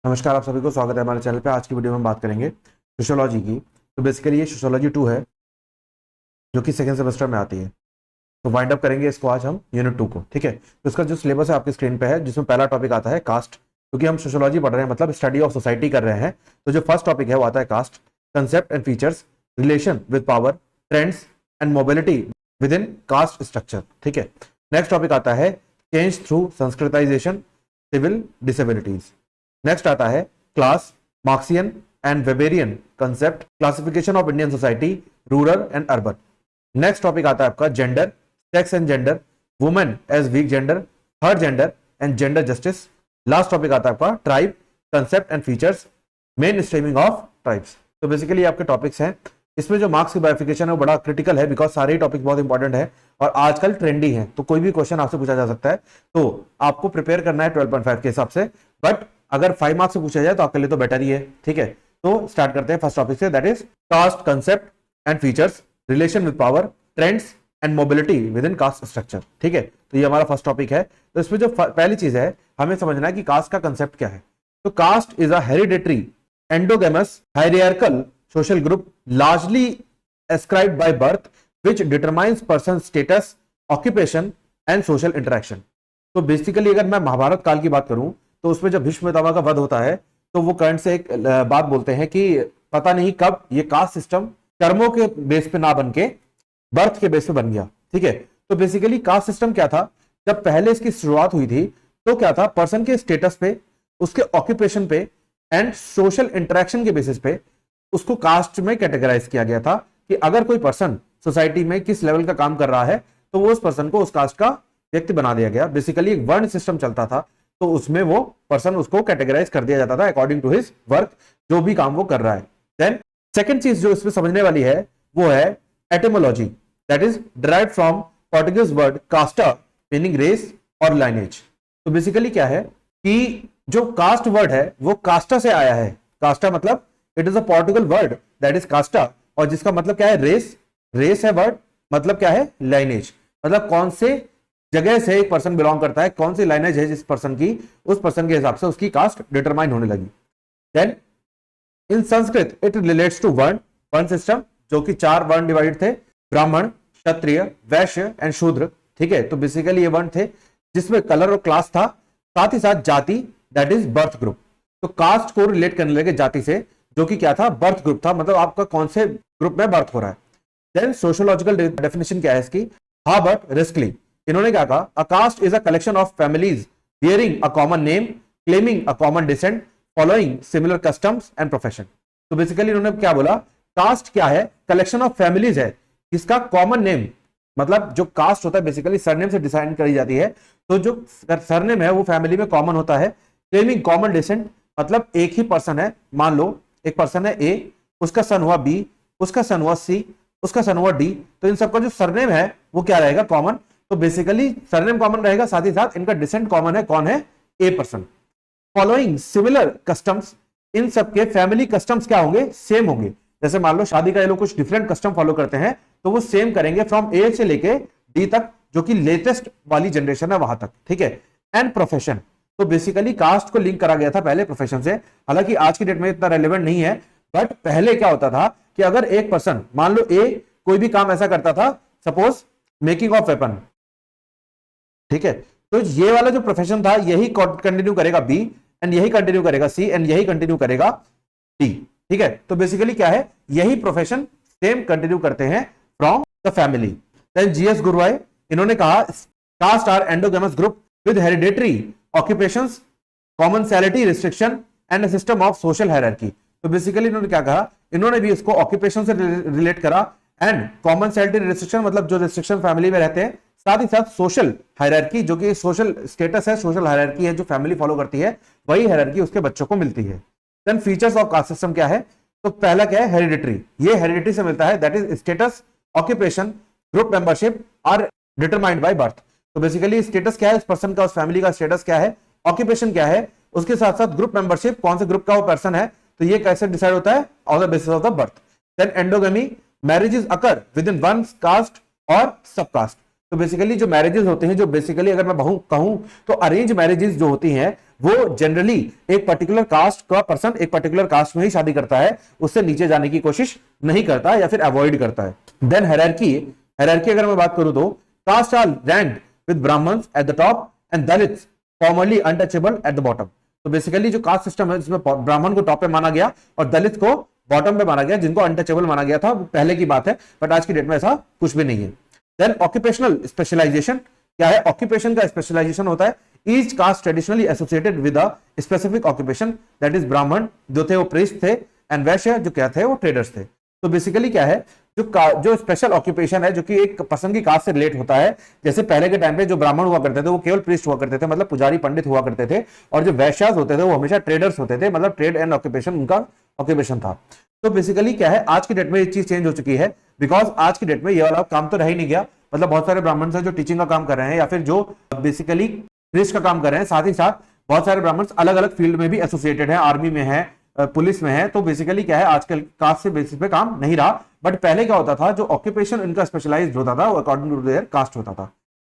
नमस्कार, आप सभी को स्वागत है हमारे चैनल पे। आज की वीडियो में हम बात करेंगे सोशियोलॉजी की। तो बेसिकली ये सोशियोलॉजी 2 है जो कि सेकेंड सेमेस्टर में आती है। तो वाइंड अप करेंगे इसको आज हम यूनिट 2 को। ठीक है, तो इसका जो सिलेबस है आपकी स्क्रीन पे है, जिसमें पहला टॉपिक आता है कास्ट। क्योंकि हम सोशियोलॉजी पढ़ रहे हैं, मतलब स्टडी ऑफ सोसाइटी कर रहे हैं, तो जो फर्स्ट टॉपिक है वो आता है caste, concept and features, relation with power, trends and mobility within caste structure. ठीक है, नेक्स्ट टॉपिक आता है change through Sanskritization, civil disabilities. Next आता है class, Marxian and Weberian concept, classification of Indian society, rural and urban. Next topic आता है आपका gender, sex and gender, women as weak gender, her gender and gender justice. Last topic आता है आपका tribe, concept and features, main streaming of tribes. तो basically आपके topics हैं। इसमें जो मार्क्स की बाइफिकेशन है वो बड़ा क्रिटिकल है, बिकॉज सारे ही टॉपिक बहुत इंपॉर्टेंट है और आजकल ट्रेंडी है, तो कोई भी क्वेश्चन आपसे पूछा जा सकता है। तो आपको प्रिपेयर करना है 12.5 के हिसाब से, बट अगर 5 मार्क्स से पूछा जाए तो आपके लिए तो बेटर ही है। ठीक है, तो स्टार्ट करते हैं फर्स्ट टॉपिक से, that is caste, concept and features, relation with power, trends and mobility within caste structure. ठीक है, तो ये हमारा फर्स्ट टॉपिक है। तो इसमें जो पहली चीज है हमें समझना है कि कास्ट का कंसेप्ट क्या है। तो caste is a hereditary endogamous hierarchical social group largely ascribed by birth which determines person's status, occupation and social interaction। तो बेसिकली अगर मैं महाभारत काल की बात करूं तो उसमें जब भीष्म पितामह का वध होता है तो वो कर्ण से एक बात बोलते हैं कि पता नहीं कब ये कास्ट सिस्टम कर्मों के बेस पे ना बन के बर्थ के बेस पे बन गया। ठीक है, तो बेसिकली कास्ट सिस्टम क्या था, जब पहले इसकी शुरुआत हुई थी तो क्या था, पर्सन के स्टेटस पे, उसके ऑक्यूपेशन पे एंड सोशल इंटरेक्शन के बेसिस पे उसको कास्ट में कैटेगराइज किया गया था कि अगर कोई पर्सन सोसाइटी में किस लेवल का काम कर रहा है तो वो उस पर्सन को उस कास्ट का व्यक्ति बना दिया गया। बेसिकली एक वर्ण सिस्टम चलता था, तो उसमें वो पर्सन उसको कैटेगराइज कर दिया जाता था अकॉर्डिंग टू हिज वर्क, जो भी काम वो कर रहा है। देन सेकंड चीज जो इसमें समझने वाली है वो है etymology, that is derived from Portuguese word casta meaning race और लाइनेज। तो बेसिकली क्या है कि जो कास्ट वर्ड है वो कास्टा से आया है। कास्टा मतलब it is a Portugal word that is Costa, और जिसका मतलब क्या है, रेस। रेस है वर्ड, मतलब क्या है, लाइनेज, मतलब कौन से जगह से एक पर्सन बिलोंग करता है, कौन सी लाइनेज है जिस पर्सन की, उस पर्सन के हिसाब से उसकी कास्ट डिटरमाइन होने लगी। Then in Sanskrit it relates to varna, varna system, जो कि 4 वर्ण डिवाइडेड थे, ब्राह्मण, क्षत्रिय, वैश्य एंड शूद्र। ठीक है, तो बेसिकली ये वर्ण थे जिसमें कलर और क्लास था, साथ ही साथ जाति दैट इज बर्थ ग्रुप। तो कास्ट को रिलेट करने लगे जाति से, जो कि क्या था, बर्थ ग्रुप था, मतलब आपका कौन से ग्रुप में बर्थ हो रहा है। देन सोशियोलॉजिकल डेफिनेशन क्या है इसकी, हार्बर्ट रिस्कली, इन्होंने क्या कहा, a caste is a collection of families bearing a common name, claiming a common descent, following similar customs and profession. तो बेसिकली इन्होंने क्या बोला, कास्ट क्या है, कलेक्शन ऑफ फैमिलीज है जिसका कॉमन नेम, मतलब जो कास्ट होता है बेसिकली सरनेम से डिसाइड करी जाती है, तो जो सरनेम है वो फैमिली में कॉमन होता है। क्लेमिंग कॉमन डिसेंट, मतलब एक ही पर्सन है, मान लो एक पर्सन है ए, उसका सन हुआ बी, उसका सन हुआ सी, उसका सन हुआ डी, तो इन सबका जो सरनेम है वो क्या रहेगा, कॉमन। तो बेसिकली सरनेम कॉमन रहेगा, साथ ही साथ इनका डिसेंट कॉमन है, कौन है, a person. Following similar customs, इन सबके फैमिली कस्टम्स क्या होंगे, सेम होंगे। जैसे मान लो शादी का ये लोग कुछ डिफरेंट कस्टम फॉलो करते हैं तो वो सेम करेंगे फ्रॉम ए से लेके डी तक, जो कि लेटेस्ट वाली जनरेशन है वहां तक। ठीक है, एंड प्रोफेशन, तो बेसिकली कास्ट को लिंक करा गया था पहले प्रोफेशन से, हालांकि आज की डेट में इतना रेलेवेंट नहीं है, बट पहले क्या होता था कि अगर एक पर्सन, मान लो ए, कोई भी काम ऐसा करता था, सपोज मेकिंग ऑफ वेपन, ठीक है, तो ये वाला जो प्रोफेशन था यही कंटिन्यू करेगा बी, एंड यही कंटिन्यू करेगा सी, एंड यही कंटिन्यू करेगा डी। ठीक है, तो बेसिकली क्या है, यही प्रोफेशन सेम कंटिन्यू करते हैं from the family. Then GS Ghurye, इन्होंने कहा caste are endogamous group with hereditary occupations, commensality restriction and a system of social hierarchy। तो बेसिकली इन्होंने क्या कहा, इन्होंने भी इसको ऑक्यूपेशन से रिलेट करा, एंड कॉमनसैलिटी रिस्ट्रिक्शन, मतलब जो रिस्ट्रिक्शन फैमिली में रहते हैं, साथ ही साथ सोशल हायरार्की, जो कि सोशल स्टेटस है, सोशल हायरार्की है जो फैमिली फॉलो करती है, वही हायरार्की उसके बच्चों को मिलती है। Then features of caste system क्या है, तो पहला क्या है, हेरिडिटरी, ये हेरिडिटरी से मिलता है, that is status, occupation, group membership are determined by birth. तो बेसिकली स्टेटस क्या है उस पर्सन का, उस फैमिली का स्टेटस क्या है, ऑक्यूपेशन क्या है, उसके साथ साथ ग्रुप मेंबरशिप, कौन से ग्रुप का वो पर्सन है, तो ये कैसे डिसाइड होता है, on the basis of the birth. Then endogamy, marriages occur within one caste और सब कास्ट। तो बेसिकली जो मैरिजेस होते हैं, जो बेसिकली अगर मैं कहूं तो अरेंज मैरिजेस जो होती हैं वो जनरली एक पर्टिकुलर कास्ट का पर्सन एक पर्टिकुलर कास्ट में ही शादी करता है, उससे नीचे जाने की कोशिश नहीं करता या फिर अवॉइड करता है। देन हायरार्की अगर मैं बात करूं तो caste are ranked with Brahmins at the top and Dalits formerly untouchable at the bottom. तो बेसिकली जो कास्ट सिस्टम है जिसमें ब्राह्मण को टॉप पे माना गया और दलित को बॉटम पे माना गया, जिनको अनटचेबल माना गया था, पहले की बात है, बट आज की डेट में ऐसा कुछ भी नहीं है। देन ऑक्यूपेशनल स्पेशलाइजेशन क्या है? ऑक्यूपेशन का स्पेशलाइजेशन होता है each cast traditionally associated with a specific occupation, that is ब्राह्मण जो थे वो प्रीस्ट थे एंड वैश्य जो क्या थे वो ट्रेडर्स थे। तो बेसिकली क्या है, जो स्पेशल ऑक्यूपेशन है जो कि एक पर्सन की कास्ट से रिलेट होता है, जैसे पहले के टाइम पे जो ब्राह्मण हुआ करते थे वो केवल प्रीस्ट हुआ करते थे, मतलब पुजारी पंडित हुआ करते थे, और जो वैश्यास होते थे वो हमेशा ट्रेडर्स होते थे, मतलब ट्रेड एंड ऑक्यूपेशन उनका ऑक्यूपेशन था। तो बेसिकली क्या है, आज की डेट में ये चीज चेंज हो चुकी है, बिकॉज आज की डेट में ये वाला काम तो रह ही नहीं गया। मतलब बहुत सारे ब्राह्मण हैं जो टीचिंग का काम कर रहे हैं या फिर जो बेसिकली प्रीस्ट का काम कर रहे हैं, साथ ही साथ बहुत सारे ब्राह्मण अलग अलग फील्ड में भी एसोसिएटेड है, आर्मी में है, पुलिस में है। तो बेसिकली क्या है, आजकल कास्ट से बेसिस पे काम नहीं रहा, बट पहले क्या होता था, जो ऑक्यूपेशन इनका स्पेशलाइज्ड होता था वो अकॉर्डिंग टू देयर कास्ट होता था।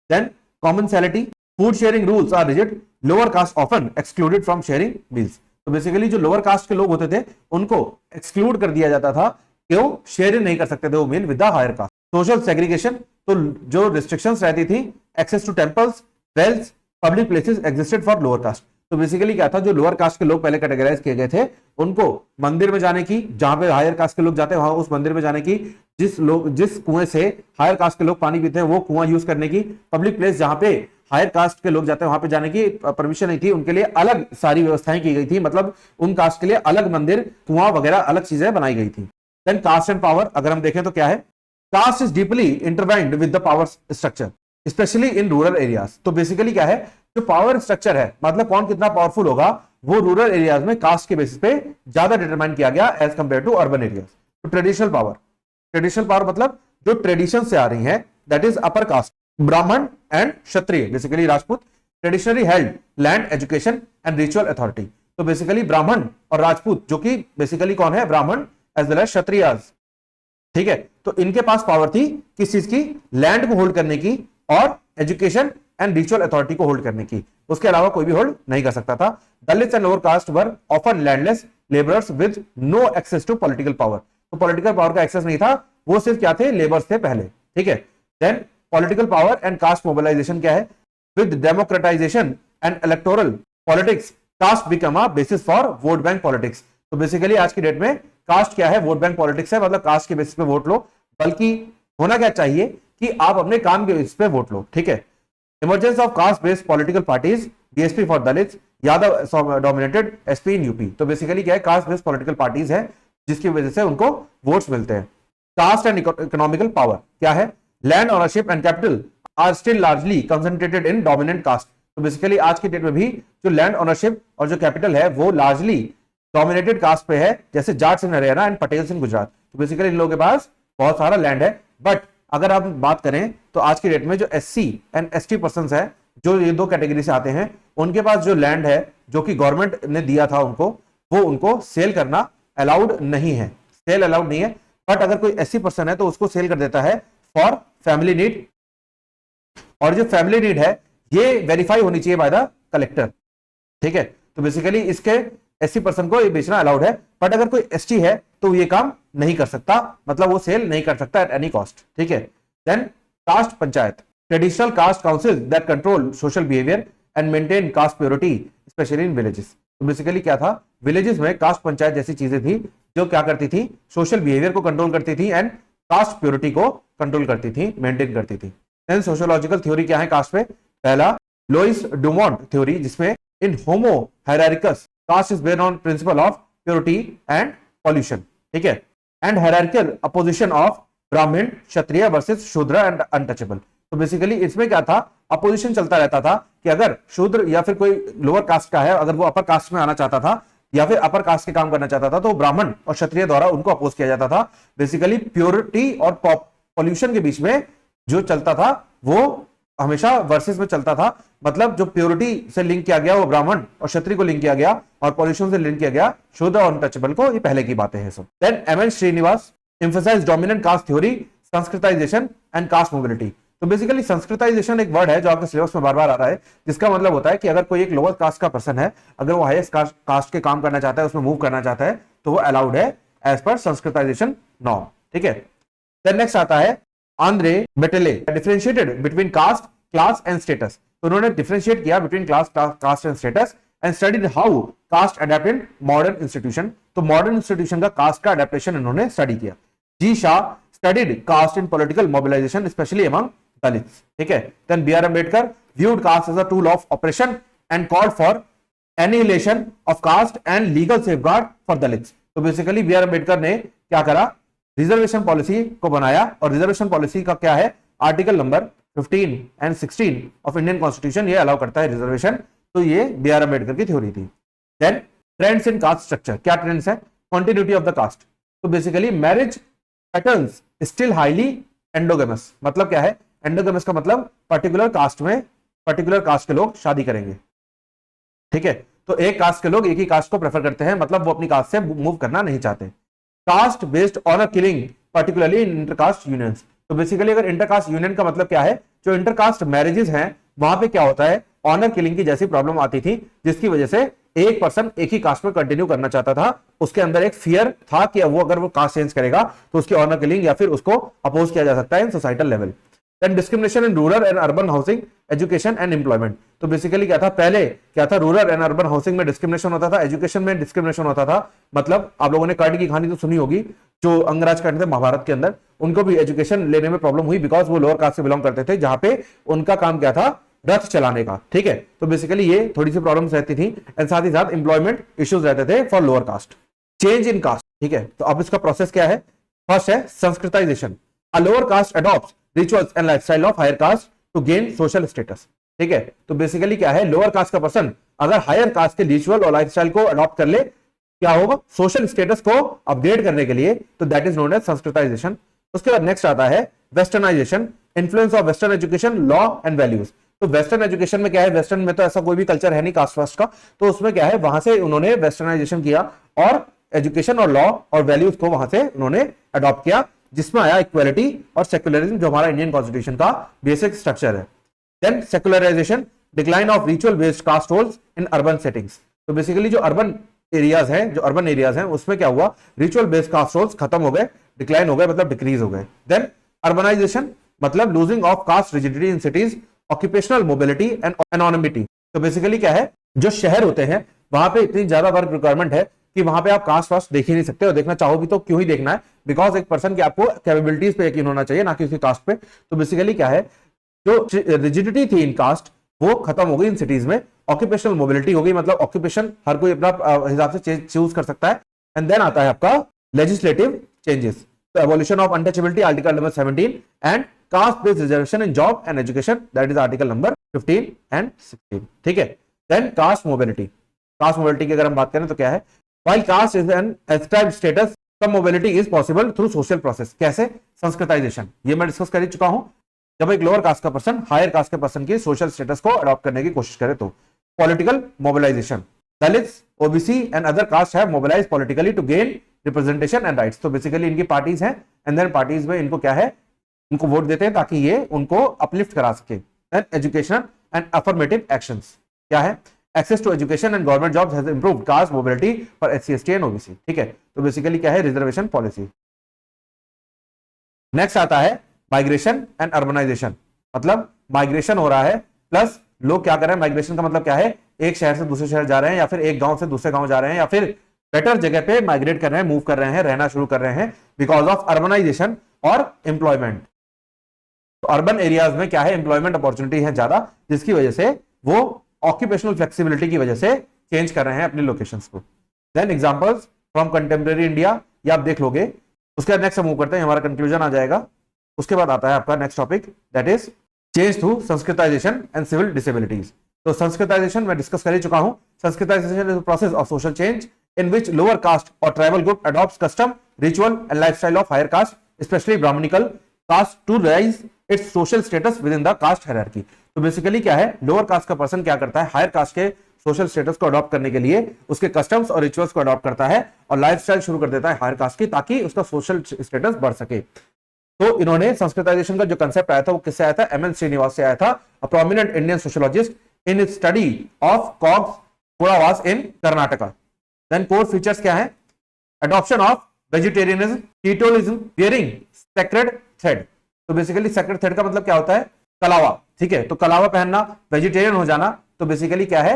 Then commensality, food sharing rules are rigid, lower caste often excluded from sharing meals. तो बेसिकली जो लोअर कास्ट के लोग होते थे उनको एक्सक्लूड कर दिया जाता था कि वो शेयर नहीं कर सकते थे वो meal with the higher caste. Social segregation, तो जो रिस्ट्रिक्शंस रहती थी, access to temples, wells, public places existed for lower caste. तो बेसिकली क्या था, जो लोअर कास्ट के लोग पहले कैटेगराइज किए गए थे उनको मंदिर में जाने की, जहां पे हायर कास्ट के लोग जाते हैं वहां उस मंदिर में जाने की, जिस कुएं से हायर कास्ट के लोग पानी पीते हैं वो कुआं यूज करने की, पब्लिक प्लेस जहां पे हायर कास्ट के लोग जाते हैं वहां पे जाने की परमिशन नहीं थी, उनके लिए अलग सारी व्यवस्थाएं की गई थी, मतलब उन कास्ट के लिए अलग मंदिर, कुआं वगैरह अलग चीजें बनाई गई थी। देन कास्ट एंड पावर अगर हम देखें तो क्या है, caste is deeply intertwined with the power structure specially in rural areas. तो बेसिकली क्या है, जो पावर स्ट्रक्चर है, मतलब कौन कितना पावरफुल होगा, वो रूरल एरियाज में कास्ट के बेसिस पे ज्यादा डिटरमाइन किया गया as compare to urban areas. तो ट्रेडिशनल पावर मतलब जो ट्रेडिशन से आ रही है, that is upper caste, Brahmin and Kshatriya, basically Rajput, traditionally held land, education and ritual authority. तो बेसिकली ब्राह्मण और राजपूत जो कि बेसिकली कौन है, ब्राह्मण एज वेल एज क्षत्रियाज, ठीक है। तो इनके पास पावर थी किस चीज की, लैंड को होल्ड करने की और एजुकेशन एंड रिचुअल अथॉरिटी को होल्ड करने की, उसके अलावा कोई भी होल्ड नहीं कर सकता था। Dalits and lower caste were often landless labourers with no access to political power. तो पॉलिटिकल पावर का एक्सेस नहीं था, वो सिर्फ क्या थे, लेबर्स थे पहले, ठीक है। Then political power and caste mobilization क्या है, with democratization and electoral politics caste become a basis for vote bank politics. तो बेसिकली आज की डेट में कास्ट क्या है, वोट बैंक पॉलिटिक्स है, मतलब कास्ट के बेसिस पे वोट लो, बल्कि होना क्या चाहिए कि आप अपने काम के बेसिस पे वोट लो, ठीक है। Emergence of caste based political parties, BSP for Dalits, Yadav dominated SP in UP. तो बेसिकली क्या है, कास्ट बेस्ड पॉलिटिकल पार्टीज है जिसकी वजह से उनको वोट्स मिलते हैं। कास्ट एंड इकोनॉमिकल पावर क्या है, land ownership and capital R still largely concentrated in dominant caste. तो बेसिकली आज की डेट में भी जो लैंड ओनरशिप और जो कैपिटल है वो लार्जली डोमिनेटेड कास्ट पे है, जैसे जाट्स इन हरियाणा एंड पटेल्स इन गुजरात। तो बेसिकली इन लोगों के पास बहुत सारा लैंड है। बट अगर आप बात करें तो आज की डेट में जो एससी एंड एसटी पर्संस है, जो ये दो कैटेगरी से आते हैं, उनके पास जो लैंड है जो कि गवर्नमेंट ने दिया था उनको, वो उनको सेल करना अलाउड नहीं है, सेल अलाउड नहीं है। बट अगर कोई एससी पर्सन है तो उसको सेल कर देता है फॉर फैमिली नीड, और जो फैमिली नीड है ये वेरीफाई होनी चाहिए बाय द कलेक्टर, ठीक है। तो बेसिकली इसके एससी पर्सन को ये बेचना अलाउड है, बट अगर कोई एसटी है तो ये काम नहीं कर सकता, मतलब वो सेल नहीं कर सकता एट एनी कॉस्ट, ठीक है। Then caste panchayat, traditional caste council that control social behaviour and maintain caste purity specially in villages. तो बेसिकली क्या था, विलेजेस में कास्ट पंचायत जैसी चीजें थी जो क्या करती थी, सोशल बिहेवियर को कंट्रोल करती थी एंड कास्ट प्योरिटी को कंट्रोल करती थी, मेंटेन करती थी। देन सोशियोलॉजिकल थ्योरी क्या है कास्ट पे, पहला लोइस डुमोंट थ्योरी, जिसमें in homo hierarchicus caste is based on principle of purity and pollution, ठीक है, and hierarchical opposition of Brahmin Kshatriya versus Shudra and untouchable. तो बेसिकली इसमें क्या था, अपोजिशन चलता रहता था कि अगर शूद्र या फिर कोई लोअर कास्ट का है, अगर वो अपर कास्ट में आना चाहता था या फिर अपर कास्ट के काम करना चाहता था तो ब्राह्मण और क्षत्रिय द्वारा उनको अपोज किया जाता था। बेसिकली प्योरिटी और पॉल्यूशन के बीच में जो चलता था वो हमेशा वर्सेस में चलता था, मतलब जो प्योरिटी से लिंक किया गया वो ब्राह्मण और क्षत्रिय को लिंक किया गया, और पॉल्यूशन से लिंक किया गया शूद्र और अनटचेबल को। ये पहले की बातें हैं सब। Then M N Srinivas emphasize dominant caste theory, Sanskritization and caste mobility. तो बेसिकली संस्कृताइजेशन एक वर्ड है जो आपके सिलेबस में बार बार आ रहा है, जिसका मतलब होता है कि अगर कोई एक लोअर कास्ट का पर्सन है, अगर वो हाईएस्ट कास्ट के काम करना चाहता है, उसमें मूव करना चाहता है, तो वो अलाउड है एज पर संस्कृताइजेशन नॉर्म, ठीक है। देन नेक्स्ट आता है Andre Beteille, differentiated between caste, class and status. तो उन्होंने डिफरेंशिएट किया between class, caste and status and studied how caste adapt in modern institution. तो मॉडर्न इंस्टीट्यूशन का कास्ट का अडेप्टेशन इन्होंने स्टडी किया। G Shah studied caste in political mobilization, especially among Dalits. ठीक है। Then B.R. Ambedkar viewed caste as a tool of oppression and called for annihilation of caste and legal safeguard for Dalits. तो basically B.R. Ambedkar ने क्या करा, reservation policy को बनाया, और reservation policy का क्या है, article number 15 and 16 of Indian constitution ये अलाउ करता है रिजर्वेशन। तो ये B.R. अम्बेडकर की थ्योरी थी। Then trends in caste structure, क्या ट्रेंड्स है, कॉन्टिन्यूटी ऑफ द कास्ट। तो basically marriage patterns still highly endogamous, मतलब क्या है, एंडोगेमस का मतलब पर्टिकुलर कास्ट में पर्टिकुलर कास्ट के लोग शादी करेंगे, ठीक है। तो एक कास्ट के लोग एक ही कास्ट को प्रेफर करते हैं, मतलब वो अपनी कास्ट से मूव करना नहीं चाहते। Caste based honour killing particularly in intercaste unions. तो बेसिकली अगर इंटरकास्ट यूनियन का मतलब क्या है, जो इंटरकास्ट मैरिजेस हैं वहां पे क्या होता है, ऑनर किलिंग की जैसी प्रॉब्लम आती थी, जिसकी वजह से एक पर्सन एक ही कास्ट में कंटिन्यू करना चाहता था, उसके अंदर एक फियर था कि वो अगर वो कास्ट चेंज करेगा तो उसकी ऑनर किलिंग या फिर उसको अपोज किया जा सकता है in societal level. Then discrimination in rural and urban housing, education and employment. तो बेसिकली क्या था, पहले क्या था, रूरल एंड अर्बन हाउसिंग में डिस्क्रिमिनेशन होता था, एजुकेशन में डिस्क्रिमिनेशन होता था। मतलब आप लोगों ने कर्ण की कहानी तो सुनी होगी, जो अंगराज कर्ण थे महाभारत के अंदर, उनको भी एजुकेशन लेने में प्रॉब्लम हुई बिकॉज वो लोअर कास्ट से बिलोंग करते थे, जहां पे उनका काम क्या था, रथ चलाने का, ठीक है। तो बेसिकली ये थोड़ी सी प्रॉब्लम्स रहती थी, एंड साथ ही साथ एम्प्लॉयमेंट इश्यूज रहते थे for lower caste. Change in caste, ठीक है। तो अब इसका प्रोसेस क्या है, फर्स्ट है Sanskritization. A lower caste adopts rituals and lifestyle of higher caste to gain social status, ठीक है। तो बेसिकली क्या है, लोअर कास्ट का पर्सन अगर हायर कास्ट के रिचुअल और लाइफस्टाइल को अडॉप्ट कर ले, क्या होगा, सोशल स्टेटस को अपग्रेड करने के लिए, तो that is known as Sanskritization. उसके बाद नेक्स्ट आता है westernization, influence of western education, law and values. तो वेस्टर्न एजुकेशन में क्या है, वेस्टर्न में तो ऐसा कोई भी कल्चर है नहीं कास्ट वास्ट का, तो उसमें क्या है, वहां से उन्होंने वेस्टर्नाइजेशन किया और एजुकेशन और लॉ और वैल्यूज को वहां से उन्होंने अडॉप्ट किया, जिसमें आया इक्वालिटी और सेक्युलरिज्म, जो हमारा इंडियन कॉन्स्टिट्यूशन का बेसिक स्ट्रक्चर है। Then secularization, decline of ritual based caste roles in urban settings. तो बेसिकली जो अर्बन एरियाज हैं, जो अर्बन एरियाज हैं, उसमें क्या हुआ, रिचुअल बेस्ड कास्ट रोल्स खत्म हो गए, डिक्लाइन हो गए, मतलब डिक्रीज हो गए। देन अर्बनाइजेशन, मतलब losing of caste rigidity in cities, occupational mobility and anonymity. तो बेसिकली क्या है, जो शहर होते हैं वहां पे इतनी ज्यादा वर्क रिक्वायरमेंट है कि वहां पे आप कास्ट वास्ट देख ही नहीं सकते, और देखना चाहो भी तो क्यों ही देखना है, बिकॉज एक पर्सन की आपको कैपेबिलिटीज पे यकीन होना चाहिए, ना कि उसकी कास्ट पे। तो बेसिकली क्या है, जो रिजिडिटी थी इन कास्ट वो खत्म हो गई इन सिटीज में, ऑक्यूपेशनल मोबिलिटी हो गई, मतलब ऑक्यूपेशन हर कोई अपना हिसाब से चूज कर सकता है। एंड देन आता है आपका लेजिस्लेटिव चेंजेस, तो abolition of untouchability article number 17 and caste based reservation in job and education, that is article number 15 and 16, ठीक है। Then caste mobility, caste mobility की अगर हम बात करें तो क्या है, while caste is an ascribed status, some mobility is possible through social process. कैसे, संस्कृताइजेशन, ये मैं डिस्कस कर चुका हूं, जब एक लोअर कास्ट का पर्सन हायर कास्ट के पर्सन की सोशल स्टेटस को अडॉप्ट करने की कोशिश करे तो। Political mobilization, Dalits, OBC and other caste have mobilized politically to gain representation and rights. तो बेसिकली इनकी पार्टीज हैं, एंड देन पार्टीज में इनको क्या है, इनको वोट देते हैं ताकि ये उनको अपलिफ्ट करा सके। Then education and affirmative actions, क्या है, access to education and government jobs has improved caste mobility for SC ST and OBC, ठीक है। तो बेसिकली क्या है, रिजर्वेशन पॉलिसी। नेक्स्ट आता है माइग्रेशन एंड अर्बनाइजेशन, मतलब माइग्रेशन हो रहा है प्लस लोग क्या कर रहे हैं, माइग्रेशन का मतलब क्या है, एक शहर से दूसरे शहर जा रहे हैं, या फिर एक गांव से दूसरे गांव जा रहे हैं, या फिर बेटर जगह पे माइग्रेट कर रहे हैं, मूव कर रहे हैं, रहना शुरू कर रहे हैं बिकॉज ऑफ अर्बनाइजेशन और एम्प्लॉयमेंट। तो अर्बन एरियाज में क्या है, एम्प्लॉयमेंट अपॉर्चुनिटी है ज्यादा, जिसकी वजह से वो ऑक्यूपेशनल फ्लेक्सिबिलिटी की वजह से चेंज कर रहे हैं अपनी लोकेशंस को। Then examples from contemporary India, ये आप देख लोगे। उसके बाद नेक्स्ट मूव करते हैं, हमारा कंक्लूजन आ जाएगा। उसके बाद आता है आपका next topic, that is change through Sanskritization and civil disabilities. तो संस्कृताइजेशन मैं डिस्कस कर ही चुका हूं। Sanskritization is the process of social change in which lower caste or tribal group adopts custom, ritual and lifestyle of higher caste, especially Brahminical caste, to raise its social status within the caste hierarchy। तो basically क्या है, lower caste का person क्या करता है, higher caste के social status को adopt करने के लिए उसके कस्टम्स और रिचुअल्स को अडॉप्ट करता है और लाइफस्टाइल शुरू कर देता है हायर कास्ट की, ताकि उसका सोशल स्टेटस बढ़ सके। तो इन्होंने संस्कृताइजेशन का जो कंसेप्ट आया था वो किससे आया था, एम एन श्रीनिवास से आया था, a prominent Indian sociologist in study of Coorgs Kodavas in Karnataka. Then core features क्या है, adoption of vegetarianism, teetotalism, bearing sacred thread. तो बेसिकली सेक्रेड थ्रेड का मतलब क्या होता है, कलावा, ठीक है। तो कलावा पहनना, वेजिटेरियन हो जाना, तो बेसिकली क्या है,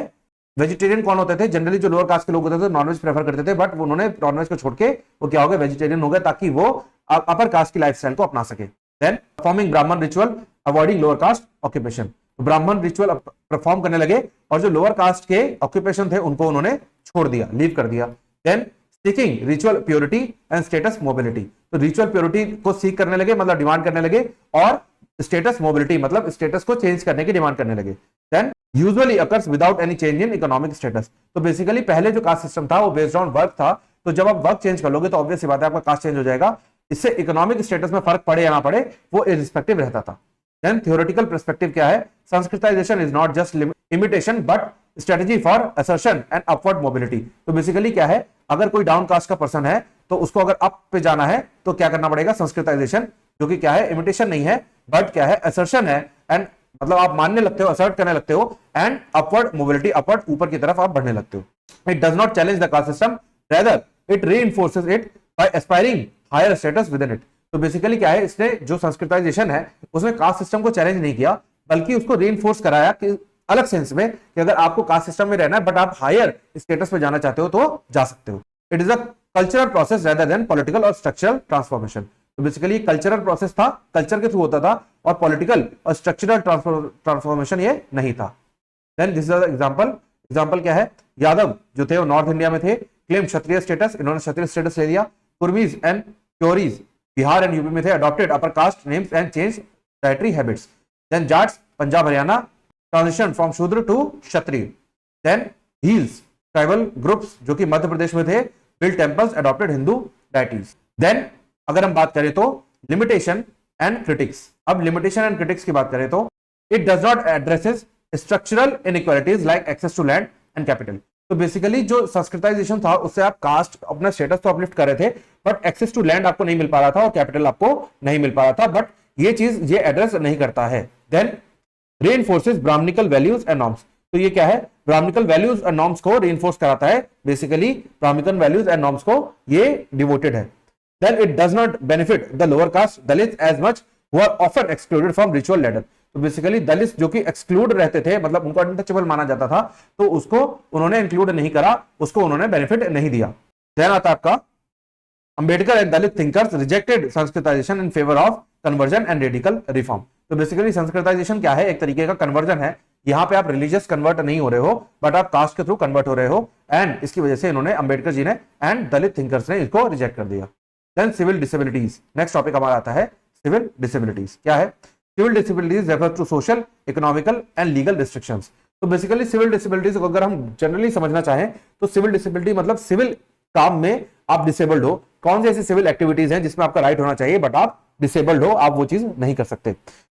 वेजिटेरियन कौन होते थे, जनरली जो लोअर कास्ट के लोग होते थे नॉनवेज प्रेफर करते थे, बट उन्होंने नॉनवेज को छोड़ के वो क्या हो गए, वेजिटेरियन हो गए, ताकि वो अपर कास्ट की लाइफस्टाइल को अपना सके। देन परफॉर्मिंग ब्राह्मण ritual avoiding lower caste occupation, ब्राह्मण रिचुअल परफॉर्म करने लगे और जो लोअर कास्ट के ऑक्यूपेशन थे उनको उन्होंने छोड़ दिया, लीव कर दिया। Then seeking ritual purity and status mobility, तो रिचुअल प्योरिटी को सीक करने लगे, मतलब डिमांड करने लगे, और स्टेटस मोबिलिटी मतलब स्टेटस को चेंज करने की डिमांड करने लगे। Then usually occurs without any change in economic status, तो बेसिकली पहले जो कास्ट सिस्टम था वो बेस्ड ऑन वर्क था, तो जब आप वर्क चेंज कर लोगे तो ऑब्वियस बात है आपका कास्ट चेंज हो जाएगा, इससे इकोनॉमिक स्टेटस में फर्क पड़े या ना पड़े वो इररिस्पेक्टिव रहता था। देन थ्योरेटिकल पर्सपेक्टिव क्या है, Sanskritisation is not just imitation but strategy for assertion and upward mobility, तो बेसिकली क्या है, अगर कोई डाउन कास्ट का पर्सन है तो उसको अगर अप पे जाना है तो क्या करना पड़ेगा, संस्कृताइजेशन, जो कि क्या है, इमिटेशन नहीं है बट क्या है, असर्शन है, एंड मतलब आप मानने लगते हो, असर्ट करने लगते हो, एंड अपवर्ड मोबिलिटी, अपवर्ड ऊपर की तरफ आप बढ़ने लगते हो। It does not challenge the caste system, rather it reinforces it by aspiring higher status within it, तो बेसिकली क्या है, इसने जो संस्कृताइजेशन है उसमें कास्ट सिस्टम को चैलेंज नहीं किया बल्कि उसको रीइंफोर्स कराया कि अलग सेंस में कि अगर आपको कास्ट सिस्टम में रहना है बट आप हायर स्टेटस पे जाना चाहते हो तो जा सकते हो। It is a cultural process rather than political और स्ट्रक्चरल ट्रांसफॉर्मेशन, तो बेसिकली कल्चरल प्रोसेस था, कल्चर के थ्रू होता था, और पॉलिटिकल और स्ट्रक्चरल ट्रांसफॉर्मेशन ये नहीं था। देन दिस इज एग्जांपल क्या है, यादव जो थे वो नॉर्थ इंडिया में थे, क्लेम क्षत्रिय स्टेटस, इन्होंने क्षत्रिय स्टेटस ले लिया। Kurmis and Koeris Bihar and UP में थे, adopted upper caste names and change dietary habits. Then Jats Punjab Haryana transition from Shudra to Kshatriya. Then hills tribal groups जो कि मध्य प्रदेश में थे, build temples, adopted Hindu deities. Then अगर हम बात करें तो लिमिटेशन एंड क्रिटिक्स, अब लिमिटेशन एंड क्रिटिक्स की बात करें तो it does not addresses structural inequalities like access to land and capital, तो बेसिकली जो संस्कृताइजेशन था उससे आप कास्ट अपना स्टेटस तो अपलिफ्ट कर रहे थे बट एक्सेस टू लैंड आपको नहीं मिल पा रहा था और कैपिटल आपको नहीं मिल पा रहा था, बट ये चीज ये एड्रेस नहीं करता है। Then reinforces Brahminical values and norms, तो ये क्या है, ब्राह्मणिकल वैल्यूज एंड नॉर्म्स को रीइंफोर्स कराता है, basically Brahminical values and norms को ये डिवोटेड है। Then it does not benefit the lower caste Dalit as much who are often excluded from ritual ladder, तो बेसिकली दलित जो कि एक्सक्लूड रहते थे, मतलब उनको अनटचेबल माना जाता था, तो उसको उन्होंने इंक्लूड नहीं करा, उसको उन्होंने बेनिफिट नहीं दिया। देन आता आपका Ambedkar and Dalit thinkers rejected Sanskritisation in favour of conversion and radical reform, तो बेसिकली संस्कृताइजेशन क्या है, एक तरीके का कन्वर्जन है, यहाँ पे आप रिलीजियस कन्वर्ट नहीं हो रहे हो बट आप कास्ट के थ्रू कन्वर्ट हो रहे हो, एंड इसकी वजह से इन्होंने अंबेडकर जी ने एंड दलित थिंकर्स ने इसको रिजेक्ट कर दिया। Then civil disabilities, next topic हमारा आता है सिविल डिसेबिलिटीज। क्या है, civil disabilities refer to social, economical and legal restrictions, तो बेसिकली सिविल डिसेबिलिटीज को अगर हम जनरली समझना चाहें तो सिविल डिसेबिलिटी मतलब सिविल काम में आप डिसेबल्ड हो, कौन सी ऐसी सिविल एक्टिविटीज हैं जिसमें आपका राइट होना चाहिए बट आप डिसेबल्ड हो, आप वो चीज नहीं कर सकते।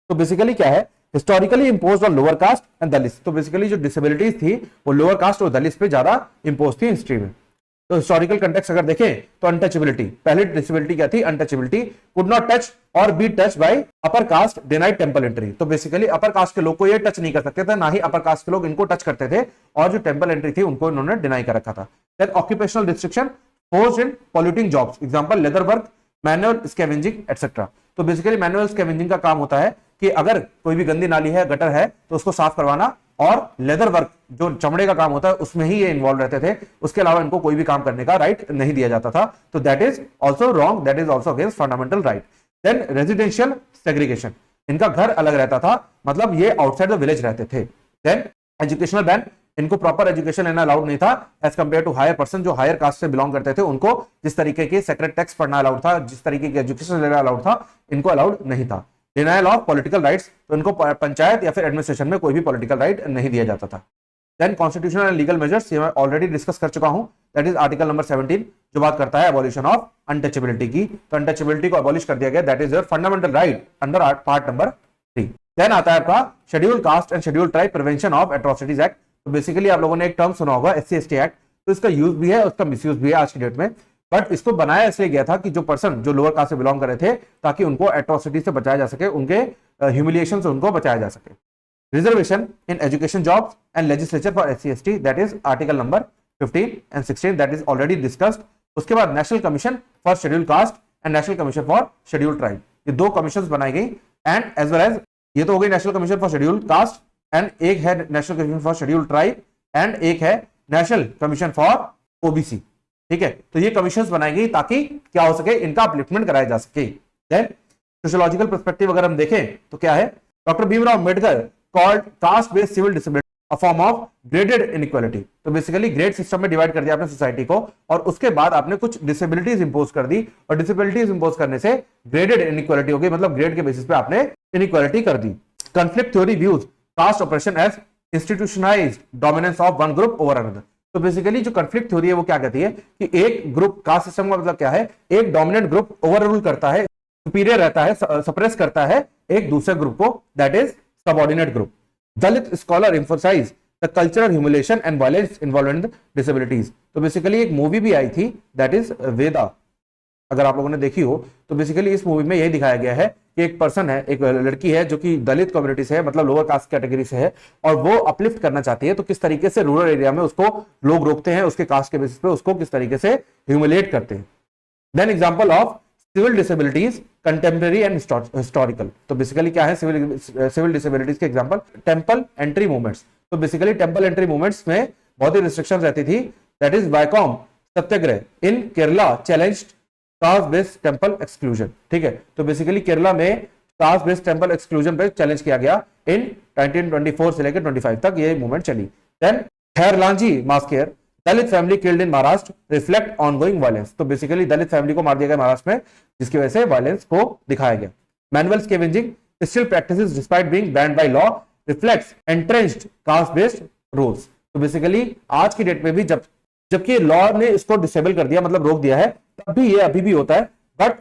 तो बेसिकली क्या है, historically imposed on lower caste and Dalit, तो बेसिकली जो डिसेबिलिटीज थी वो लोअर कास्ट और दलित पे ज्यादा इंपोज थी हिस्ट्री में। तो हिस्टोरिकल कंटेक्स्ट अगर देखें तो अनटचेबिलिटी, पहले डिसेबिलिटी क्या थी, अनटचेबिलिटी, कुड नॉट टच और be touch by upper caste, denied temple entry, तो बेसिकली अपर कास्ट के लोग को ये टच नहीं कर सकते थे, ना ही अपर कास्ट के लोग इनको टच करते थे, और जो टेंपल एंट्री थी उनको इन्होंने डिनाई कर रखा था। Then occupational restriction forced in polluting jobs, example leather work, manual scavenging etcetera, तो बेसिकली मैनुअल स्कैवेंजिंग का काम होता है कि अगर कोई भी गंदी नाली है, गटर है, तो उसको साफ करवाना, और लेदर वर्क जो चमड़े का काम होता है उसमें ही ये इन्वॉल्व रहते थे, उसके अलावा इनको कोई भी काम करने का राइट नहीं दिया जाता था, तो that is also wrong, that is also against fundamental right. Then residential segregation, इनका घर अलग रहता था, मतलब ये आउटसाइड द विलेज रहते थे। देन एजुकेशनल बैन, इनको प्रॉपर एजुकेशन लेना अलाउड नहीं था as compare to higher person, जो हायर कास्ट से बिलोंग करते थे उनको जिस तरीके के सेक्रेट टेक्स्ट पढ़ना अलाउड था, जिस तरीके की एजुकेशन लेना अलाउड था, इनको अलाउड नहीं था। डिनायल ऑफ पॉलिटिकल राइट्स, तो इनको पंचायत या फिर एडमिनिस्ट्रेशन में कोई भी पॉलिटिकल राइट नहीं दिया जाता था। Then constitutional and legal measures, ये मैं ऑलरेडी डिस्कस कर चुका हूं, दैट इज आर्टिकल नंबर 17 जो बात करता है एबॉलिशन ऑफ अनटचेबिलिटी की, तो अनटचेबिलिटी को एबॉलिश कर दिया गया, that is your fundamental right under part number 3। Then आता है आपका schedule caste and schedule tribe prevention of atrocities act, तो बेसिकली आप लोगों ने एक टर्म सुना होगा SC/ST एक्ट, तो इसका यूज भी है उसका मिसयूज भी है आज की डेट में, बट इसको बनाया इसलिए गया था कि जो पर्सन जो लोअर कास्ट से बिलोंग कर रहे थे ताकि उनको एट्रोसिटी से बचाया जा सके, उनके ह्यूमिलिएशन से उनको बचाया जा सके। Reservation in education jobs and legislature for SC ST, that is article number 15 and 16, that is already discussed. उसके बाद national commission for schedule caste and national commission for schedule tribe, ये दो कमीशन बनाई गई। एंड एज वेल एज ये तो हो गई national commission for schedule caste, and एक है national commission for schedule tribe, and एक है नेशनल कमीशन फॉर OBC। ठीक है, तो ये कमीशंस बनाई गई ताकि क्या हो सके, इनका अपलिफ्टमेंट कराया जा सके। देन सोशियोलॉजिकल पर्सपेक्टिव अगर हम देखें तो क्या है, doctor Bhimrao Ambedkar called caste based civil disability a form of graded inequality. तो बेसिकली ग्रेड सिस्टम में डिवाइड कर दिया आपने सोसाइटी को, और उसके बाद आपने कुछ डिसेबिलिटीज इंपोज कर दी, और डिसेबिलिटीज इंपोज करने से ग्रेडेड इनइक्वालिटी हो गई, मतलब ग्रेड के बेसिस पे आपने इनइक्वालिटी कर दी। Conflict theory views caste operation as institutionalized dominance of one group over another. तो बेसिकली जो कॉन्फ्लिक्ट थ्योरी है वो क्या कहती है कि एक ग्रुप, कास्ट सिस्टम का मतलब क्या है, एक डोमिनेंट ग्रुप ओवर रूल करता है, सुपीरियर रहता है, सप्रेस करता है एक दूसरे ग्रुप को, that is subordinate group. Dalit scholar emphasize the cultural humiliation and violence involve in disabilities. तो बेसिकली एक मूवी भी आई थी दैट इज वेदा, अगर आप लोगों ने देखी हो तो बेसिकली इस मूवी में यही दिखाया गया है कि एक पर्सन है, एक लड़की है जो कि दलित कम्युनिटी से है, मतलब लोअर कास्ट कैटेगरी से है, और वो अपलिफ्ट करना चाहती है, तो किस तरीके से रूरल एरिया में उसको लोग रोकते हैं, उसके कास्ट के बेसिस पे उसको किस तरीके से ह्यूमिलेट करते हैं। Then example of civil disabilities contemporary and historical. तो बेसिकली क्या है सिविल डिसेबिलिटीज के एग्जांपल, टेंपल एंट्री मूवमेंट्स। तो बेसिकली टेंपल एंट्री मूवमेंट्स में बहुत ही रिस्ट्रिक्शंस रहती थी, that is Vaikom Satyagraha in Kerala challenged caste based temple exclusion. ठीक है, तो बेसिकली केरला में कास्ट बेस्ड टेंपल एक्सक्लूजन पे चैलेंज किया गया इन 1924 से लेकर 25 तक ये मूवमेंट चली। Then Khairlanji massacre, Dalit family killed in Maharashtra reflect ongoing violence. तो बेसिकली दलित फैमिली को मार दिया गया महाराष्ट्र में, जिसकी वजह से वायलेंस को दिखाया गया। Manual scavenging still practices despite being band by law reflects entrenched caste based rules. तो बेसिकली आज की डेट में भी जबकि लॉ ने इसको डिसेबल कर दिया, मतलब रोक दिया है, तब भी ये अभी भी होता है। बट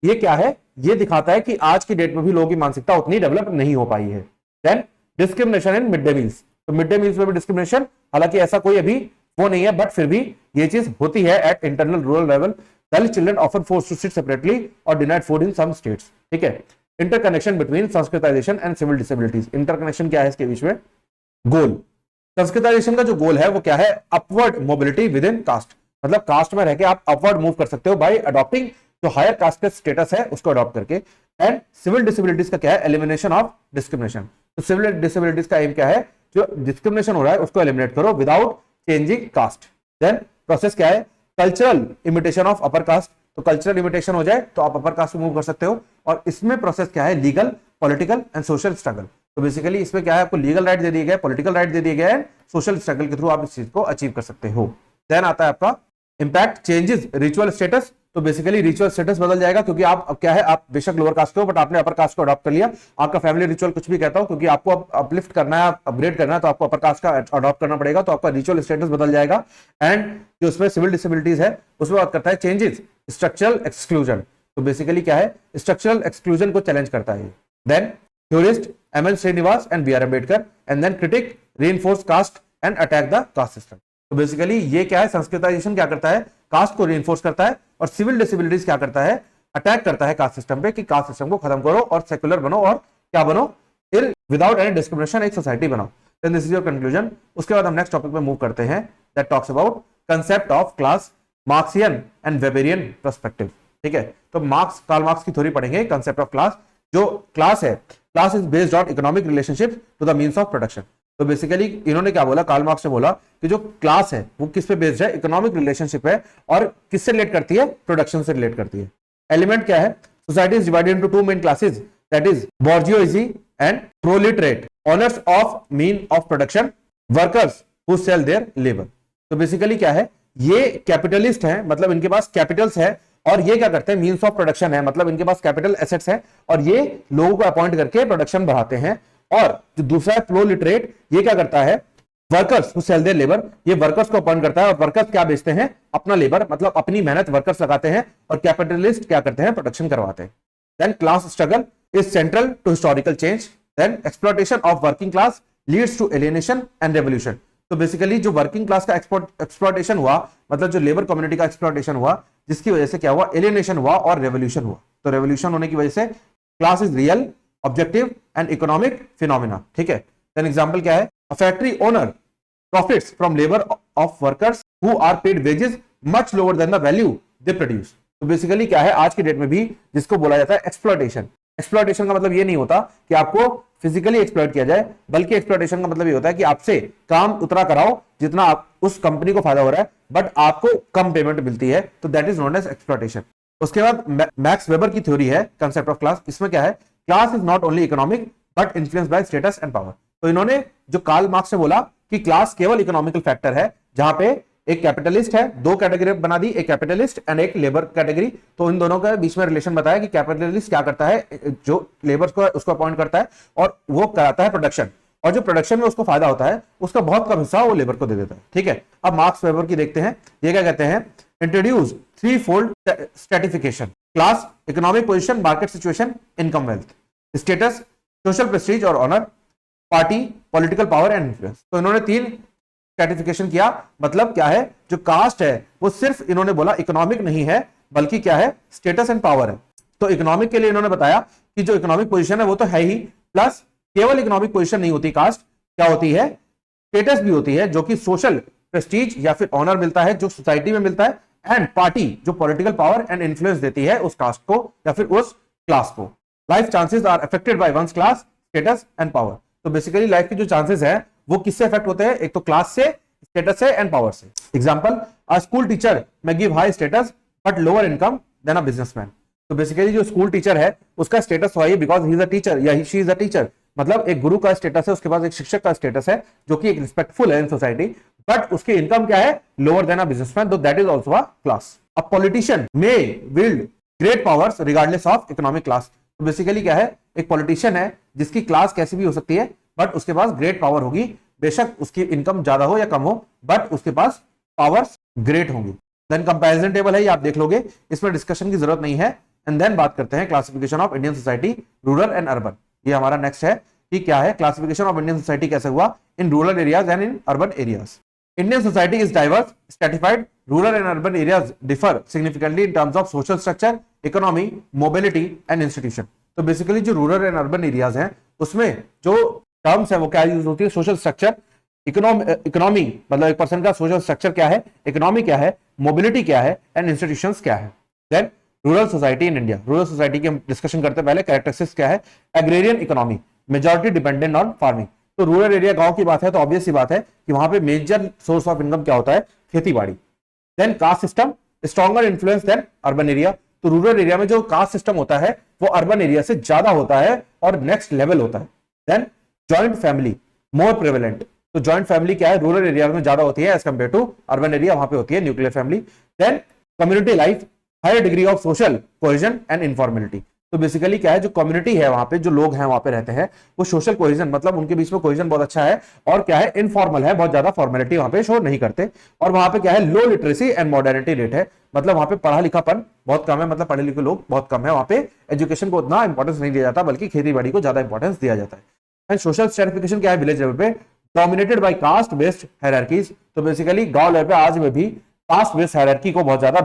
ये क्या है, ये दिखाता है कि आज की डेट में भी लोगों की मानसिकता उतनी डेवलप नहीं हो पाई है। Then discrimination in mid day meals. तो मिड डे मील्स में भी डिस्क्रिमिनेशन, हालांकि ऐसा कोई अभी वो नहीं है, बट फिर भी ये चीज होती है at internal rural level. Dalit children often forced to sit separately और denied food in some states. ठीक है, interconnection between sanskritization and civil disabilities. Interconnection क्या है इसके बीच में, गोल संस्कृताइजेशन का जो गोल है वो क्या है, upward mobility within caste, मतलब कास्ट में रह के आप अपवर्ड मूव कर सकते हो बाय अडॉप्टिंग जो हायर कास्ट का स्टेटस है उसको अडॉप्ट करके। एंड सिविल डिसेबिलिटीज का क्या है, एलिमिनेशन ऑफ डिस्क्रिमिनेशन। तो सिविल डिसेबिलिटीज का एम क्या है, जो डिस्क्रिमिनेशन हो रहा है उसको एलिमिनेट करो without changing caste. Then process क्या है, cultural imitation of upper caste. तो कल्चरल इमिटेशन हो जाए तो आप अपर कास्ट में मूव कर सकते हो। और इसमें प्रोसेस क्या है, legal, political and social struggle. तो बेसिकली इसमें क्या है, आपको लीगल राइट दे दिए गए, पॉलिटिकल राइट दे दिए गए, सोशल स्ट्रगल के थ्रू आप इस चीज को अचीव कर सकते हो। देन आता है आपका इंपैक्ट चेंजेस रिचुअल स्टेटस। तो बेसिकली रिचुअल स्टेटस बदल जाएगा, क्योंकि आप अब क्या है, आप बेशक लोअर कास्ट के हो बट आपने अपर कास्ट को अडॉप्ट कर लिया। आपका फैमिली रिचुअल कुछ भी कहता हो, क्योंकि आपको अब अपलिफ्ट करना है, अपग्रेड करना है, तो आपको अपर कास्ट का अडॉप्ट करना पड़ेगा, तो आपका रिचुअल स्टेटस बदल जाएगा। एंड जो उसमें सिविल डिसेबिलिटीज है उसमें बात करता है चेंजेस स्ट्रक्चरल एक्सक्लूजन। तो बेसिकली क्या है, स्ट्रक्चरल एक्सक्लूजन को चैलेंज करता है। Then theorist MN Srinivas and BR Ambedkar, and then critic reinforce caste and attack the caste system. तो बेसिकली ये क्या है, संस्कृताइजेशन क्या करता है, कास्ट को रीइंफोर्स करता है, और सिविल डिसेबिलिटीज क्या करता है, अटैक करता है कास्ट सिस्टम पे कि कास्ट सिस्टम को खत्म करो और सेक्युलर बनो, और क्या बनो, विदाउट एनी डिस्क्रिमिनेशन एक सोसाइटी बनाओ। Then this is your conclusion. उसके बाद हम नेक्स्ट टॉपिक में मूव करते हैं, that talks about concept of class, Marxian and Weberian perspective. ठीक है, तो कार्ल मार्क्स की थ्योरी पढ़ेंगे, कंसेप्ट ऑफ क्लास। जो क्लास है, class is based on economic relationship to the means of production. तो बेसिकली इन्होंने क्या बोला, कार्ल मार्क्स ने बोला कि जो क्लास है वो किस पे बेस्ड है, इकोनॉमिक रिलेशनशिप है, और किससे रिलेट करती है, प्रोडक्शन से रिलेट करती है। एलिमेंट क्या है, society is divided into two main classes, that is bourgeoisie and proletariat, owners of mean of production, workers who sell their labour. तो बेसिकली क्या है, ये कैपिटलिस्ट है, मतलब इनके पास कैपिटल्स है, और ये क्या करते हैं, मींस ऑफ प्रोडक्शन है, मतलब इनके पास कैपिटल एसेट्स है, और ये लोगों को अपॉइंट करके प्रोडक्शन बढ़ाते हैं। और जो दूसरा है प्रोलिटरेट, ये क्या करता है, workers who sell their labour, ये वर्कर्स को अपॉइंट करता है, और वर्कर्स क्या बेचते हैं, अपना लेबर, मतलब अपनी मेहनत वर्कर्स लगाते हैं, और कैपिटलिस्ट क्या करते हैं, प्रोडक्शन करवाते हैं। Then class struggle is central to historical change. Then exploitation of working class leads to alienation and revolution. तो बेसिकली जो वर्किंग क्लास का एक्सप्लॉयटेशन हुआ, मतलब जो लेबर कम्युनिटी का एक्सप्लॉयटेशन हुआ, जिसकी वजह से क्या हुआ, एलियनेशन हुआ और रेवोल्यूशन हुआ। तो रेवोल्यूशन होने की वजह से class is real, objective and economic phenomena, ठीक है। देन एग्जांपल क्या है, a factory owner profits from labour of workers who are paid wages much lower than the value they produce. तो बेसिकली क्या है, आज की डेट में भी जिसको बोला जाता है एक्सप्लॉयटेशन। एक्सप्लॉयटेशन का मतलब ये नहीं होता कि आपको फिजिकली एक्सप्लॉयट किया जाए, बल्कि एक्सप्लॉयटेशन का मतलब ये होता है कि आपसे काम उतना कराओ जितना आप उस कंपनी को फायदा हो रहा है, बट आपको कम पेमेंट मिलती है, तो that is known as exploitation. उसके बाद मैक्स वेबर की थ्योरी है कंसेप्ट ऑफ क्लास। इसमें क्या है, class is not only economic but influenced by status and power. तो इन्होंने जो कार्ल मार्क्स ने बोला कि क्लास केवल इकोनॉमिकल फैक्टर है, जहां पे एक कैपिटलिस्ट है, दो कैटेगरी बना दी, एक कैपिटलिस्ट एंड एक लेबर कैटेगरी। तो इन दोनों के बीच में रिलेशन बताया कि कैपिटलिस्ट क्या करता है, जो लेबर को उसको अपॉइंट करता है और वो कराता है प्रोडक्शन, और जो प्रोडक्शन में उसको फायदा होता है उसका बहुत कम हिस्सा वो लेबर को दे देता है, ठीक है। अब मार्क्स वेबर की देखते हैं, ये क्या कहते हैं, introduce three fold stratification, class, economic position, market situation, income wealth, status, social prestige और honour, party, political power and influence. तो इन्होंने तीन स्ट्रेटिफिकेशन किया। मतलब क्या है, जो कास्ट है वो सिर्फ इन्होंने बोला इकोनॉमिक नहीं है, बल्कि क्या है, स्टेटस एंड पावर है। तो इकोनॉमिक के लिए इन्होंने बताया कि जो इकोनॉमिक पोजीशन है वो तो है ही, प्लस केवल इकोनॉमिक पोजीशन नहीं होती कास्ट, क्या होती है, स्टेटस भी होती है, जो कि सोशल प्रेस्टीज या फिर ऑनर मिलता है जो सोसाइटी में मिलता है, एंड पार्टी जो पॉलिटिकल पावर एंड इन्फ्लुएंस देती है उस कास्ट को या फिर उस क्लास को। Life chances are affected by one's class, status and power. तो बेसिकली लाइफ के जो चांसेस है वो किससे अफेक्ट होते हैं, एक तो क्लास से, स्टेटस से एंड पावर से। Example, a school teacher may give high status but lower income than a businessman. तो बेसिकली जो स्कूल टीचर है उसका स्टेटस हुआ because he is a teacher या शी इज अ टीचर, मतलब एक गुरु का स्टेटस है, उसके पास एक शिक्षक का स्टेटस है जो कि एक रिस्पेक्टफुल है इन सोसाइटी, बट उसकी इनकम क्या है, लोअर देन अ बिजनेसमैन, तो that is also a class. A politician may wield great powers regardless of economic class. तो बेसिकली क्या है, एक पॉलिटिशियन है जिसकी क्लास कैसी भी हो सकती है, बट उसके पास ग्रेट पावर होगी, बेशक उसकी इनकम ज्यादा हो या कम हो, बट उसके पास पावर्स ग्रेट होंगी। देन कंपैरिजन टेबल है, ये आप देख लोगे, इसमें डिस्कशन की जरूरत नहीं है। एंड देन बात करते हैं classification of Indian society, rural and urban. ये हमारा नेक्स्ट है कि क्या है, क्लासिफिकेशन ऑफ इंडियन सोसाइटी कैसे हुआ इन rural areas and in urban areas. Indian society is diverse, stratified. Rural and urban areas differ significantly in terms of social structure, economy, mobility and institution. तो basically जो rural and urban areas हैं उसमें जो terms है वो क्या use होती है, सोशल स्ट्रक्चर, इकोनॉमी मतलब एक पर्सन का सोशल स्ट्रक्चर क्या है, इकोनॉमी क्या है, मोबिलिटी क्या है एंड इंस्टीट्यूशंस क्या है। Then rural society in India, rural society की हम डिस्कशन करते हैं, पहले कैरेक्टरिस्टिक्स क्या है, agrarian economy, majority dependent on farming. तो रूरल एरिया गांव की बात है तो ऑब्वियस सी बात है कि वहां पे मेजर सोर्स ऑफ इनकम क्या होता है, खेती बाड़ी। Then caste system, stronger influence than urban area. तो रूरल एरिया में जो कास्ट सिस्टम होता है वो अर्बन एरिया से ज्यादा होता है और नेक्स्ट लेवल होता है। Then joint family more prevalent. तो जॉइंट फैमिली क्या है, रूरल एरिया में ज्यादा होती है as compare to urban area, वहां पे होती है nuclear family. Then community life, higher degree of social cohesion and informality. तो बेसिकली क्या है, जो कम्युनिटी है वहां पे, जो लोग हैं वहां पे रहते हैं, वो सोशल कोहेजन मतलब उनके बीच में कोहेजन बहुत अच्छा है, और क्या है, इनफॉर्मल है, बहुत ज्यादा फॉर्मेलिटी वहां पे शो नहीं करते। और वहां पे क्या है, लो लिटरेसी एंड मॉडर्निटी रेट है, मतलब वहां पे पढ़ा लिखापन बहुत कम है, मतलब पढ़े लिखे लोग बहुत कम है वहां पे, एजुकेशन को उतना इंपॉर्टेंस नहीं दिया जाता, बल्कि खेती बाड़ी को ज्यादा इंपॉर्टेंस दिया जाता है। एंड सोशल स्ट्रेटिफिकेशन क्या है, विलेज लेवल पे dominated by caste based hierarchies. तो बेसिकली गांव लेवल पे आज में भी कास्ट बेस्ड हायरार्की को बहुत ज्यादा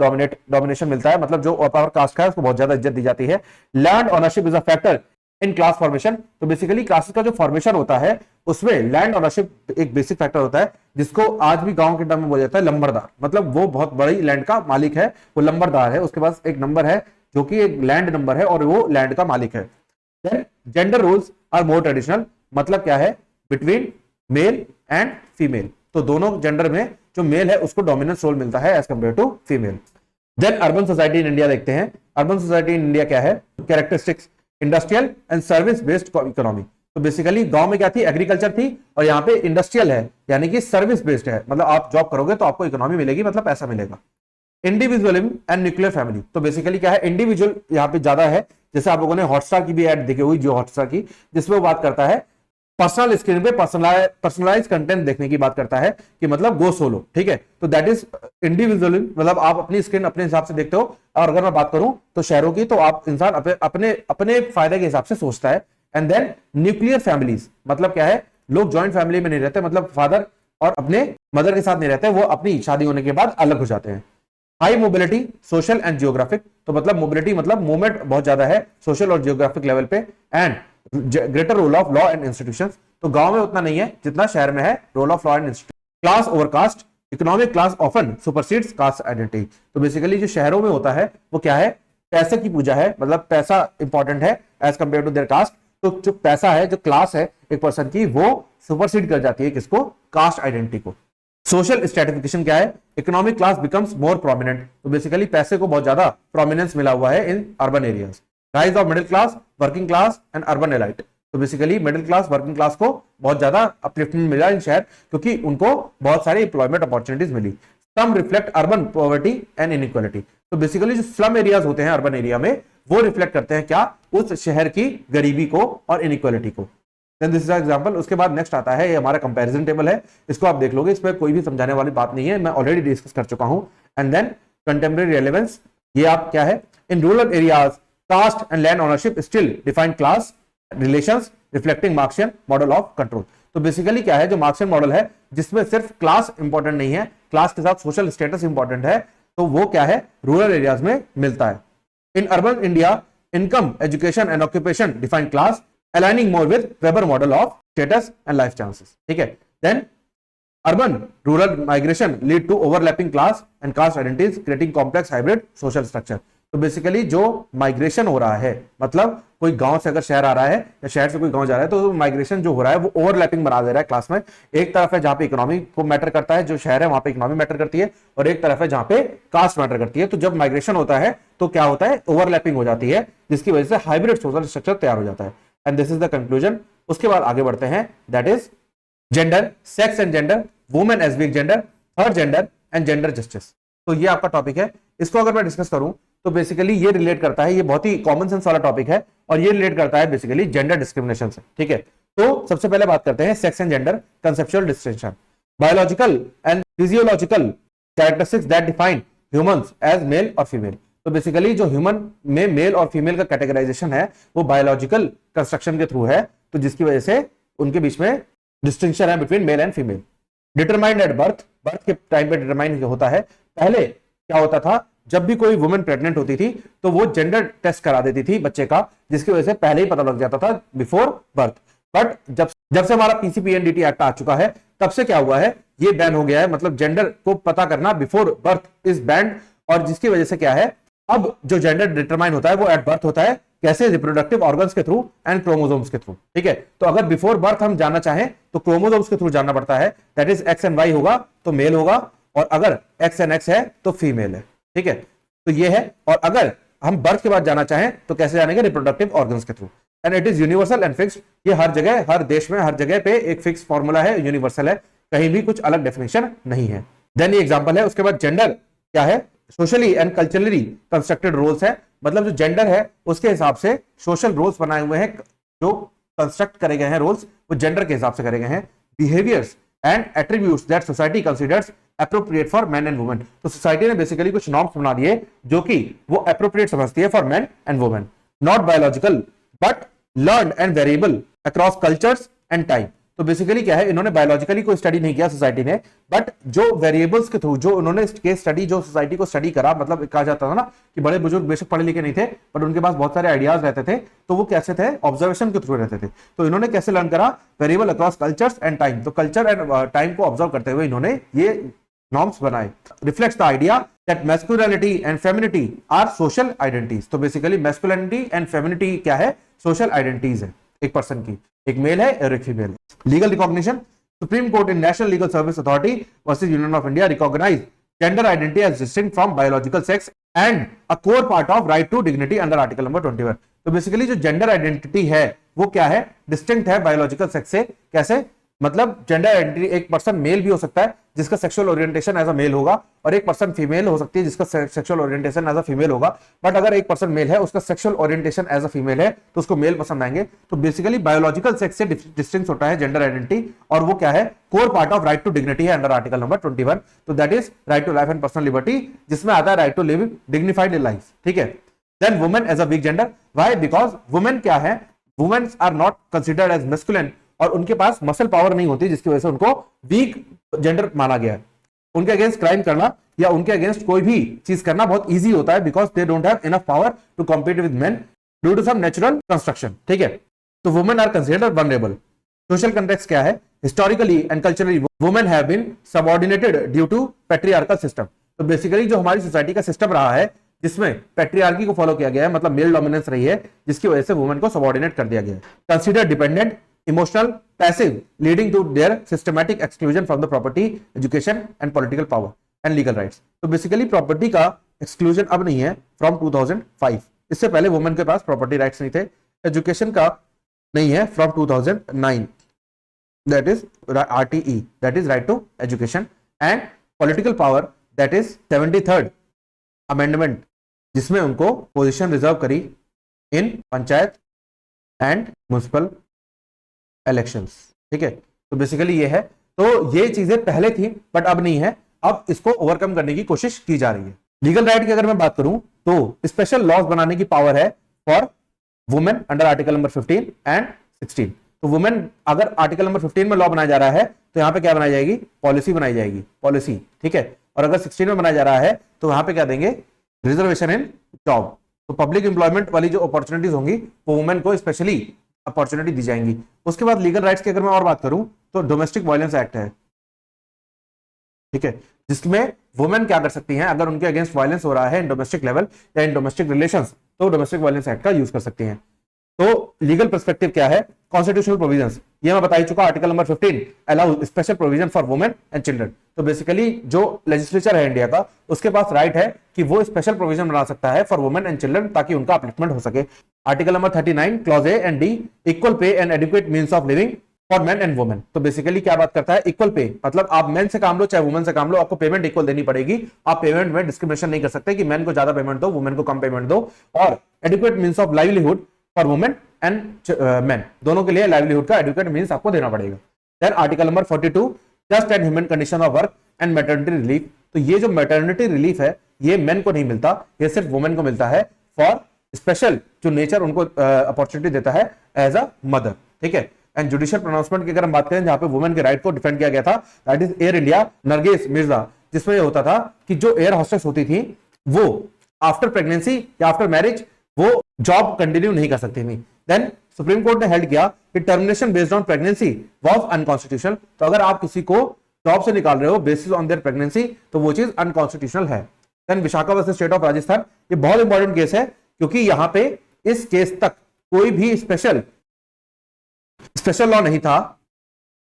डोमिनेशन मिलता है, मतलब जो अपर कास्ट का है उसको बहुत ज्यादा इज्जत दी जाती है। Land ownership is a factor in class formation. तो बेसिकली क्लासेस का जो फॉर्मेशन होता है उसमें लैंड ओनरशिप एक बेसिक फैक्टर होता है, जिसको आज भी गांव के टर्म में बोला जाता है लंबरदार, मतलब वो बहुत बड़ी लैंड का मालिक है, वो लंबरदार है, उसके पास एक नंबर है जो कि एक लैंड नंबर है और वो लैंड का मालिक है। Then gender roles are more traditional, मतलब क्या है, बिटवीन मेल एंड फीमेल। तो दोनों जेंडर में जो मेल है उसको डोमिनेंस रोल मिलता है as compare to female. Then urban society in India देखते हैं। अर्बन सोसाइटी इन इंडिया क्या है, characteristics, industrial and service based economy. तो बेसिकली गांव में क्या थी, एग्रीकल्चर थी, और यहाँ पे इंडस्ट्रियल है, यानी कि सर्विस बेस्ड है, मतलब आप जॉब करोगे तो आपको इकोनॉमी मिलेगी, मतलब पैसा मिलेगा। Individualism and nuclear family. तो बेसिकली क्या है, इंडिविजुअल यहाँ पे ज्यादा है, जैसे आप लोगों ने हॉटस्टार की भी एड देखी हुई, जो हॉटस्टार की, जिसमें वो बात करता है पर्सनल स्क्रीन पे पर्सनलाइज कंटेंट देखने की बात करता है, कि मतलब गो सोलो, ठीक है। तो दैट इज इंडिविजुअल, मतलब आप अपनी स्क्रीन अपने हिसाब से देखते हो। और अगर मैं बात करूं तो शहरों की, तो आप इंसान अपने अपने फायदे के हिसाब से सोचता है। एंड देन न्यूक्लियर फैमिलीज, मतलब क्या है, लोग ज्वाइंट फैमिली में नहीं रहते, मतलब फादर और अपने मदर के साथ नहीं रहते, वो अपनी शादी होने के बाद अलग हो जाते हैं। High mobility social and geographic, तो मतलब मोबिलिटी मतलब मूवमेंट बहुत ज्यादा है सोशल और जियोग्राफिक लेवल पे। And greater role of law and institutions, तो गांव में उतना नहीं है जितना शहर में है role of law and institution. Class over caste, economic class often supersedes caste identity, तो बेसिकली जो शहरों में होता है वो क्या है, पैसे की पूजा है, मतलब पैसा इंपॉर्टेंट है as compare to their caste. तो जो पैसा है, जो क्लास है एक पर्सन की, वो सुपरसीड कर जाती है किसको, कास्ट आइडेंटिटी को। सोशल स्ट्रेटिफिकेशन क्या है, economic class becomes more prominent, तो बेसिकली पैसे को बहुत ज्यादा प्रोमिनेंस मिला हुआ है in urban areas. Rise of middle class, working class and urban elite, तो basically middle class working class को बहुत ज्यादा अपलिफ्टमेंट मिला इन शहर, क्योंकि उनको बहुत सारी एम्प्लॉयमेंट अपॉर्चुनिटीज मिली। Some reflect urban poverty and inequality, तो बेसिकली जो स्लम एरियाज होते हैं अर्बन एरिया में, वो रिफ्लेक्ट करते हैं क्या, उस शहर की गरीबी को और इनइक्वालिटी को। Then this is example. उसके बाद नेक्स्ट आता है, ये हमारा कंपैरिजन टेबल है, इसको आप देख लोगे, इसमें कोई भी समझाने वाली बात नहीं है, मैं ऑलरेडी डिस्कस कर चुका हूं। एंड देन कंटेम्परेरी रेलेवेंस, ये आप क्या है, in rural areas caste and land ownership still define class relations reflecting Marxian model of control, तो बेसिकली क्या है, जो मार्क्सियन मॉडल है जिसमें सिर्फ क्लास इंपॉर्टेंट नहीं है, क्लास के साथ सोशल स्टेटस इंपॉर्टेंट है, तो वो क्या है, रूरल एरियाज में मिलता है। In urban India income education and occupation define class aligning more with Weber model of status and life chances, ठीक है। Then urban rural migration lead to overlapping class and caste identities creating complex hybrid social structure, तो basically जो migration हो रहा है, मतलब कोई गांव से अगर शहर आ रहा है या शहर से कोई गांव जा रहा है, तो माइग्रेशन जो हो रहा है वो ओवरलैपिंग बना दे रहा है क्लास में। एक तरफ है जहां पे इकोनॉमी को मैटर करता है, जो शहर है वहां पे इकोनॉमी मैटर करती है, और एक तरफ है जहां पे कास्ट मैटर करती है। तो जब माइग्रेशन होता है तो क्या होता है, ओवरलैपिंग हो जाती है, जिसकी वजह से हाइब्रिड सोशल स्ट्रक्चर तैयार हो जाता है। And this is the conclusion. उसके बाद आगे बढ़ते हैं, that is gender, sex and gender, women as weak gender, third gender and gender justice. तो ये आपका टॉपिक है। इसको अगर मैं डिस्कस करूं तो बेसिकली ये रिलेट करता है, ये बहुत ही कॉमन सेंस वाला टॉपिक है, और ये रिलेट करता है बेसिकली जेंडर डिस्क्रिमिनेशन से, ठीक है। तो सबसे पहले बात करते हैं sex and gender conceptual distinction. Biological and physiological characteristics that define humans as male और फीमेल, तो बेसिकली जो ह्यूमन में मेल और फीमेल का कैटेगराइजेशन है वो बायोलॉजिकल कंस्ट्रक्शन के थ्रू है, तो जिसकी वजह से उनके बीच में डिस्टिंक्शन है between male and female. Determined at birth, birth के टाइम पे डिटरमाइन होता है। पहले क्या होता था, जब भी कोई वुमेन प्रेग्नेंट होती थी तो वो जेंडर टेस्ट करा देती थी बच्चे का, जिसकी वजह से पहले ही पता लग जाता था बिफोर बर्थ। बट जब से हमारा पीसीपीएनडीटी एक्ट आ चुका है, तब से क्या हुआ है, ये बैन हो गया है, मतलब जेंडर को पता करना बिफोर बर्थ इज बैंड, और जिसकी वजह से क्या है, अब जो जेंडर डिटरमाइन होता है वो एट बर्थ होता है, कैसे, रिप्रोडक्टिव ऑर्गन्स के थ्रू एंड क्रोमोसोम्स के थ्रू, ठीक है। तो अगर बिफोर बर्थ हम जानना चाहें तो क्रोमोसोम्स के थ्रू जानना पड़ता है, that is X and Y होगा तो मेल होगा, और अगर एक्स एंड एक्स है तो फीमेल है, ठीक है। तो ये है, और अगर हम बर्थ के बाद जाना चाहें तो कैसे जानेंगे, रिप्रोडक्टिव ऑर्गन्स के through. And it is universal and fixed, ये हर जगह, हर देश में, हर जगह पे एक फिक्स फॉर्मूला है, यूनिवर्सल है, कहीं भी कुछ अलग डेफिनेशन नहीं है। देन ये एग्जांपल है। उसके बाद जेंडर क्या है, socially and culturally constructed roles है, मतलब जो जेंडर है उसके हिसाब से सोशल रोल्स बनाए हुए हैं, जो कंस्ट्रक्ट करे गए हैं रोल्स, वो जेंडर के हिसाब से करे गए हैं। Behaviours and attributes that society considers appropriate for man and women, तो सोसाइटी ने बेसिकली कुछ नॉर्म्स बना दिए जो कि वो एप्रोप्रिएट समझती है for man and women, not biological but learned and variable across cultures and time. तो बेसिकली क्या है, इन्होंने बायोलॉजिकली कोई स्टडी नहीं किया सोसाइटी ने, बट जो वेरिएबल्स के थ्रू, जो उन्होंने केस स्टडी, जो सोसाइटी को स्टडी करा, मतलब कहा जाता था ना कि बड़े बुजुर्ग बेशक पढ़े लिखे नहीं थे बट उनके पास बहुत सारे आइडियाज रहते थे, तो वो कैसे थे, ऑब्जर्वेशन के थ्रू रहते थे। तो इन्होंने कैसे लर्न करा, variable across cultures and time, तो कल्चर एंड टाइम को ऑब्जर्व करते हुए इन्होंने ये नॉर्म्स बनाए। Reflects the idea that masculinity and femininity are social identities, तो बेसिकली मैस्कुलिनिटी एंड फेमिनिटी क्या है, सोशल आइडेंटिटीज है एक पर्सन की, एक मेल है और एक female. Legal recognition, supreme court in national legal service authority versus union of India recognize gender identity as distinct from biological sex and a core part of right to dignity under article number 21। तो basically जो gender identity है वो क्या है, distinct है biological sex से। कैसे, मतलब जेंडर आइडेंटिटी, एक पर्सन मेल भी हो सकता है जिसका sexual orientation as a male होगा, और एक पर्सन फीमेल हो सकती है जिसका sexual orientation as a female होगा। बट अगर एक पर्सन मेल है, उसका sexual orientation as a female है, तो उसको मेल पसंद आएंगे। तो बेसिकली बायोलॉजिकल सेक्स से डिस्टिंक्ट होता है जेंडर आइडेंटिटी, और वो क्या है, core part of right to dignity है अंडर आर्टिकल नंबर 21। तो that is right to life and personal liberty, जिसमें आता है right to live dignified life, ठीक है। Then women as a weak gender, why, because women क्या है, women are not considered as masculine और उनके पास मसल पावर नहीं होती, जिसकी वजह से उनको वीक जेंडर माना गया है। उनके अगेंस्ट क्राइम करना या उनके अगेंस्ट कोई भी चीज करना बहुत इजी होता है, because they don't have enough power to compete with men due to some natural construction, ठीक है। तो women are considered vulnerable. Social context क्या है? Historically and culturally women have been subordinated due to patriarchal system. तो basically जो हमारी society का system रहा है जिसमें पैट्रियार्की को फॉलो किया गया है, मतलब मेल डोमिनेंस रही है, जिसकी वजह से वुमेन को सबऑर्डिनेट कर दिया गया है। Consider dependent, emotional, passive, leading to their systematic exclusion from the property, education and political power and legal rights. तो बेसिकली प्रॉपर्टी का एक्सक्लूजन अब नहीं है फ्रॉम 2005। इससे पहले वुमेन के पास प्रॉपर्टी राइट्स नहीं थे। एजुकेशन का नहीं है from 2009, that is RTE, that is right to education. And political power, that is 73rd amendment, जिसमें उनको पोजीशन रिजर्व करी in panchayat and municipal elections, ठीक है। तो बेसिकली ये है। तो ये चीजें पहले थी बट अब नहीं है, अब इसको ओवरकम करने की कोशिश की जा रही है। लीगल राइट की अगर मैं बात करूं तो स्पेशल लॉज बनाने की पावर है for women under article number 15 and 16। तो वुमेन अगर आर्टिकल नंबर 15 में लॉ बनाया जा रहा है तो यहां पे क्या बनाई जाएगी? पॉलिसी बनाई जाएगी, पॉलिसी, ठीक है। और अगर 16 में बनाया जा रहा है तो वहां पे क्या देंगे? Reservation in job. तो पब्लिक एम्प्लॉयमेंट वाली जो अपॉर्चुनिटीज होंगी वो वुमेन को स्पेशली अपॉर्चुनिटी दी जाएंगी। उसके बाद लीगल राइट्स की अगर मैं और बात करूं तो डोमेस्टिक वायलेंस एक्ट है, ठीक है, जिसमें वुमेन क्या कर सकती हैं अगर उनके अगेंस्ट वायलेंस हो रहा है इन डोमेस्टिक लेवल या इन डोमेस्टिक रिलेशंस, तो डोमेस्टिक वायलेंस एक्ट का यूज कर सकती हैं। तो लीगल पर्सपेक्टिव क्या है? कॉन्स्टिट्यूशनल प्रोविजंस, ये मैं बता ही चुका। Article number 15 allow special provision for women and children. तो बेसिकली जो लेजिस्लेचर है इंडिया का, उसके पास राइट है कि वो स्पेशल प्रोविजन बना सकता है फॉर वुमेन एंड चिल्ड्रन, ताकि उनका अपलिफ्टमेंट हो सके। Article number 39 clause A and D, equal pay and adequate means of living for main and women. तो बेसिकली क्या बात करता है? इक्वल पे, मतलब आप मेन से काम लो चाहे वुमेन से काम लो, आपको पेमेंट इक्वल देनी पड़ेगी। आप पेमेंट में डिस्क्रिमिनेशन नहीं कर सकते कि मेन को ज्यादा पेमेंट दो, वुमेन को कम पेमेंट दो। और adequate means of livelihood for women and main, दोनों के लिए लाइवलीहुड का एडिक्वेट मींस आपको देना पड़ेगा। Then article number 42 just and human condition of work and maternity relief. तो ये जो मैटरनिटी रिलीफ है ये मेन को नहीं मिलता, ये सिर्फ वुमेन को मिलता है फॉर स्पेशल जो नेचर उनको अपॉर्चुनिटी देता है एज अ मदर, ठीक है। एंड जुडिशियल प्रोनाउंसमेंट की अगर हम बात करें जहां पे वुमेन के राइट को डिफेंड किया गया था, that is air India Nargis Mirza, जिसमें ये होता था कि जो एयर हॉस्टेस होती थी वो आफ्टर प्रेगनेंसी या आफ्टर मैरिज वो जॉब कंटिन्यू नहीं कर सकती थी। देन सुप्रीम कोर्ट ने हेल्ड किया कि termination based on pregnancy was unconstitutional. तो अगर आप किसी को जॉब से निकाल रहे हो बेसिस ऑन देयर प्रेगनेंसी तो वो चीज अनकॉन्स्टिट्यूशनल है। Then Vishakha versus state of Rajasthan, ये बहुत इंपॉर्टेंट केस है क्योंकि यहां पे इस केस तक कोई भी स्पेशल लॉ नहीं था